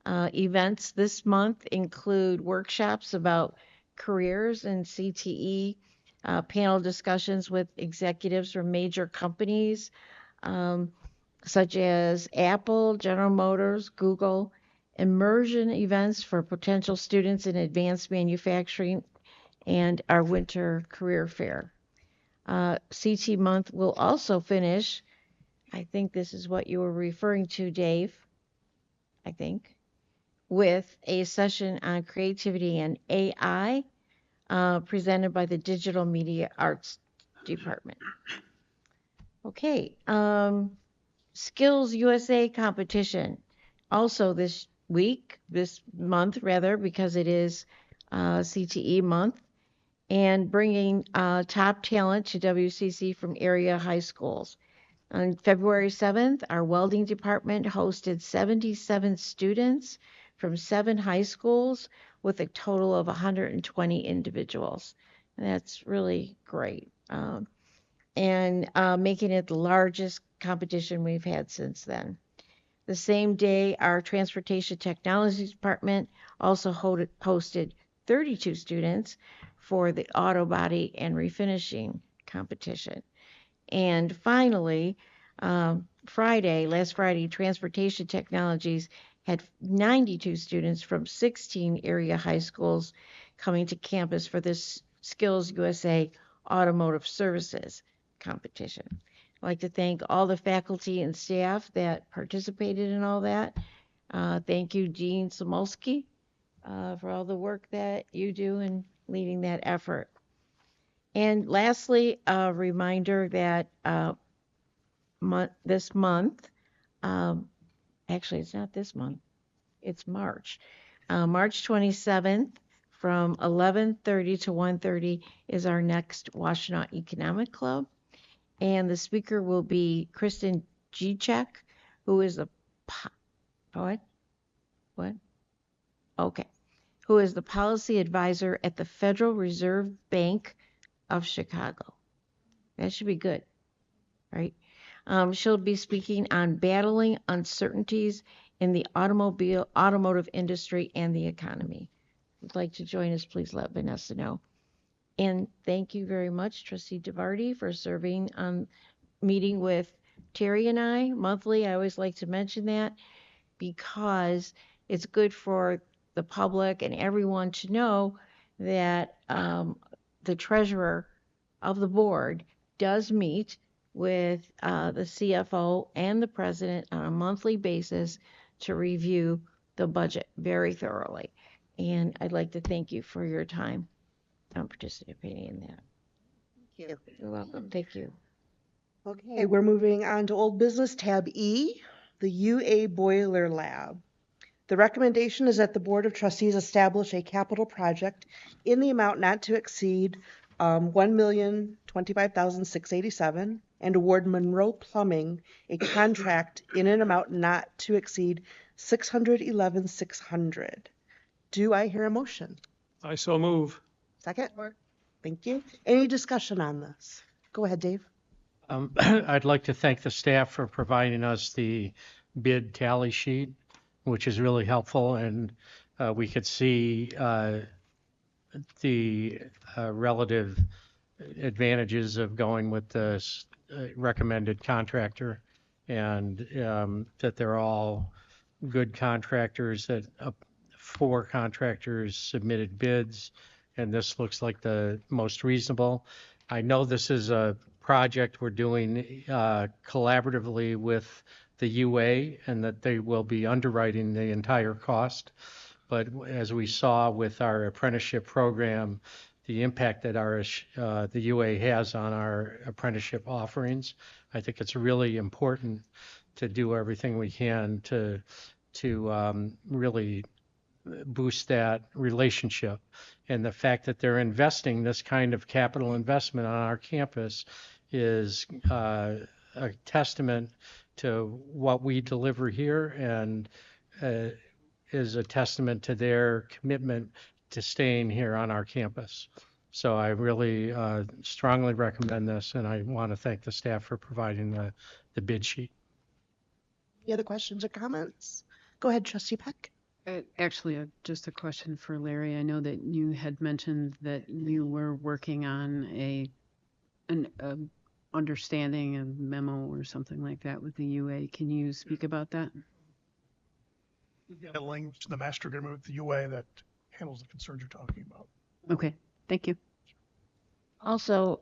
Events this month include workshops about careers in CTE, panel discussions with executives from major companies such as Apple, General Motors, Google, immersion events for potential students in advanced manufacturing, and our winter career fair. CT Month will also finish, I think this is what you were referring to, Dave, I think, with a session on creativity and AI presented by the Digital Media Arts Department. Okay, Skills USA competition. Also this month rather, because it is CTE month, and bringing top talent to WCC from area high schools. On February 7th, our welding department hosted 77 students from 7 high schools with a total of 120 individuals. And that's really great. And making it the largest competition we've had since then. The same day, our Transportation Technology Department also hosted 32 students for the auto body and refinishing competition. And finally, last Friday, Transportation Technologies had 92 students from 16 area high schools coming to campus for this Skills USA Automotive Services competition. I'd like to thank all the faculty and staff that participated in all that. Thank you, Dean Samolsky, for all the work that you do in leading that effort. And lastly, a reminder that this month, actually it's not this month, it's March. March 27th from 11:30 to 1:30 is our next Washtenaw Economic Club. And the speaker will be Kristen Gchek, who is the who is the policy advisor at the Federal Reserve Bank of Chicago. That should be good, right? She'll be speaking on battling uncertainties in the automotive industry and the economy. If you'd like to join us, please let Vanessa know. And thank you very much, Trustee DeVarty, for serving on meeting with Terry and I monthly. I always like to mention that because it's good for the public and everyone to know that the treasurer of the board does meet with the CFO and the president on a monthly basis to review the budget very thoroughly. And I'd like to thank you for your time on participating in that. Thank you. You're welcome. Thank you. Okay, we're moving on to old business, tab E, the UA Boiler Lab. The recommendation is that the Board of Trustees establish a capital project in the amount not to exceed $1,025,687 and award Monroe Plumbing a contract in an amount not to exceed $611,600. Do I hear a motion? I so move. Second? Thank you. Any discussion on this? Go ahead, Dave. I'd like to thank the staff for providing us the bid tally sheet, which is really helpful, and we could see the relative advantages of going with the recommended contractor, and that they're all good contractors, that 4 contractors submitted bids, and this looks like the most reasonable. I know this is a project we're doing collaboratively with the UA, and that they will be underwriting the entire cost. But as we saw with our apprenticeship program, the impact that the UA has on our apprenticeship offerings, I think it's really important to do everything we can to really boost that relationship. And the fact that they're investing this kind of capital investment on our campus is a testament to what we deliver here, and is a testament to their commitment to staying here on our campus. So I really strongly recommend this, and I want to thank the staff for providing the bid sheet. Any other questions or comments? Go ahead, Trustee Peck. Actually, just a question for Larry. I know that you had mentioned that you were working on an understanding, a memo or something like that with the UA. Can you speak about that? A link to the master agreement with the UA that handles the concerns you're talking about. Okay, thank you. Also,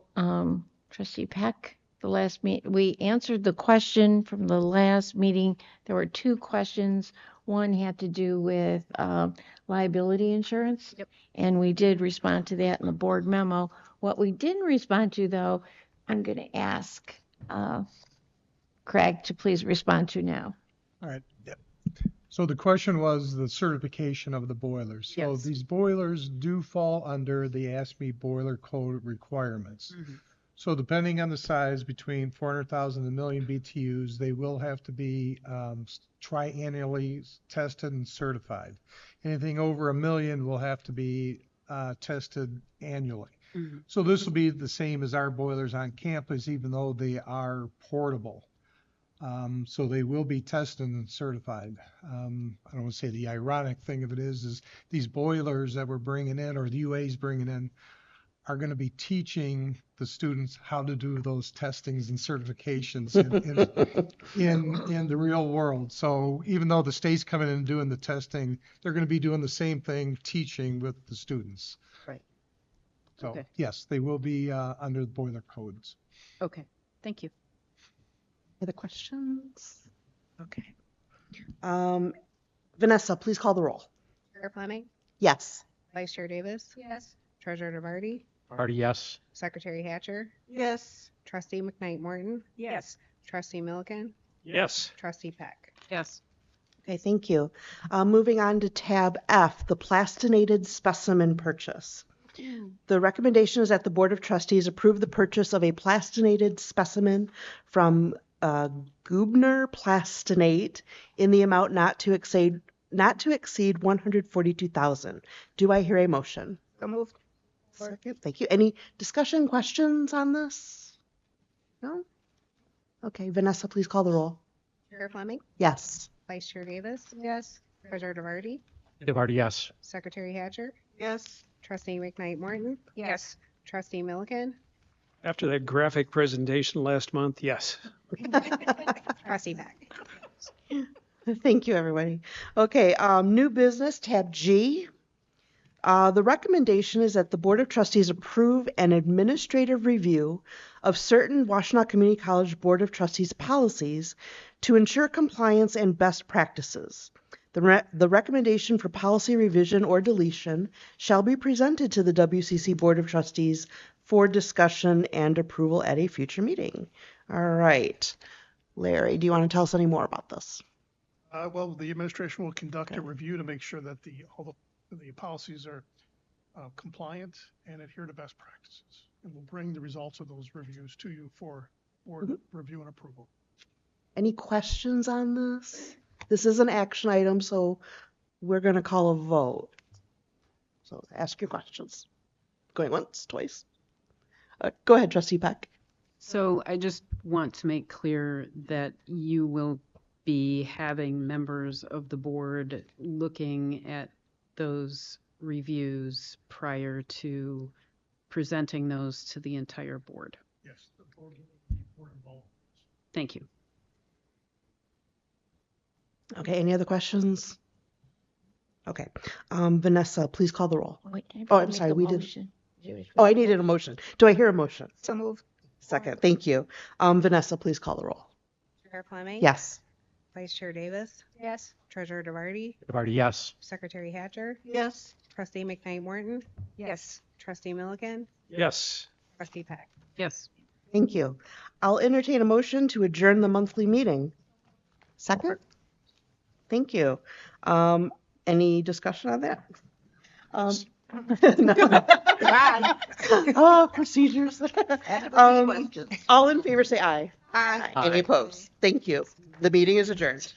Trustee Peck, we answered the question from the last meeting. There were two questions. One had to do with liability insurance. Yep. And we did respond to that in the board memo. What we didn't respond to, though, I'm going to ask Craig to please respond to now. All right. Yep. So the question was the certification of the boilers. So Yes. these boilers do fall under the ASME boiler code requirements. Mm-hmm. So depending on the size, between 400,000 and a million BTUs, they will have to be triannually tested and certified. Anything over a million will have to be tested annually. Mm-hmm. So this will be the same as our boilers on campus, even though they are portable. So they will be tested and certified. I don't want to say the ironic thing of it is these boilers that we're bringing in, or the UA's bringing in, are going to be teaching the students how to do those testings and certifications in the real world. So even though the state's coming in and doing the testing, they're going to be doing the same thing, teaching with the students. Right. So Okay. yes, they will be under the boiler codes. Okay, thank you. Other questions? Okay. Vanessa, please call the roll. Chair Fleming, Yes. Vice Chair Davis, Yes. Treasurer DeVarty, Party, yes. Secretary Hatcher, Yes. Trustee McKnight Morton, Yes. Trustee Milliken, Yes. Trustee Peck. Yes. Okay, thank you. Moving on to tab F, the plastinated specimen purchase. The recommendation is that the Board of Trustees approve the purchase of a plastinated specimen from Gubner Plastinate in the amount not to exceed $142,000. Do I hear a motion? So moved. Second, thank you. Any discussion, questions on this? No? Okay, Vanessa, please call the roll. Chair Fleming, Yes. Vice Chair Davis, Yes. Treasurer DeVarty, Party, yes. Secretary Hatcher, Yes. Trustee McKnight Morton, Yes. Trustee Milliken, After that graphic presentation last month, yes. Trustee Peck. Thank you, everybody. Okay, new business, tab G. The recommendation is that the Board of Trustees approve an administrative review of certain Washtenaw Community College Board of Trustees policies to ensure compliance and best practices. The recommendation for policy revision or deletion shall be presented to the WCC Board of Trustees for discussion and approval at a future meeting. All right. Larry, do you want to tell us any more about this? Well, the administration will conduct a review to make sure that all the policies are compliant and adhere to best practices. And we'll bring the results of those reviews to you for board review and approval. Any questions on this? This is an action item, so we're going to call a vote. So ask your questions. Going once, twice. Go ahead, Trustee Peck. So I just want to make clear that you will be having members of the board looking at those reviews prior to presenting those to the entire board. Yes, the board will be involved. Thank you. Okay, any other questions? Okay. Vanessa, please call the roll. Wait, Oh, I'm sorry, we did. motion. Oh, I needed a motion. Do I hear a motion? So moved. Second, thank you. Vanessa, please call the roll. Chair Fleming, Yes. Vice Chair Davis, Yes. Treasurer DeVarty, Party, yes. Secretary Hatcher, Yes. Trustee McKnight Morton, Yes. Trustee Milliken, Yes. Trustee Peck. Yes. Thank you. I'll entertain a motion to adjourn the monthly meeting. Second? Thank you. Any discussion on that? Oh, procedures. All in favor say aye. Aye. Any opposed? Thank you. The meeting is adjourned.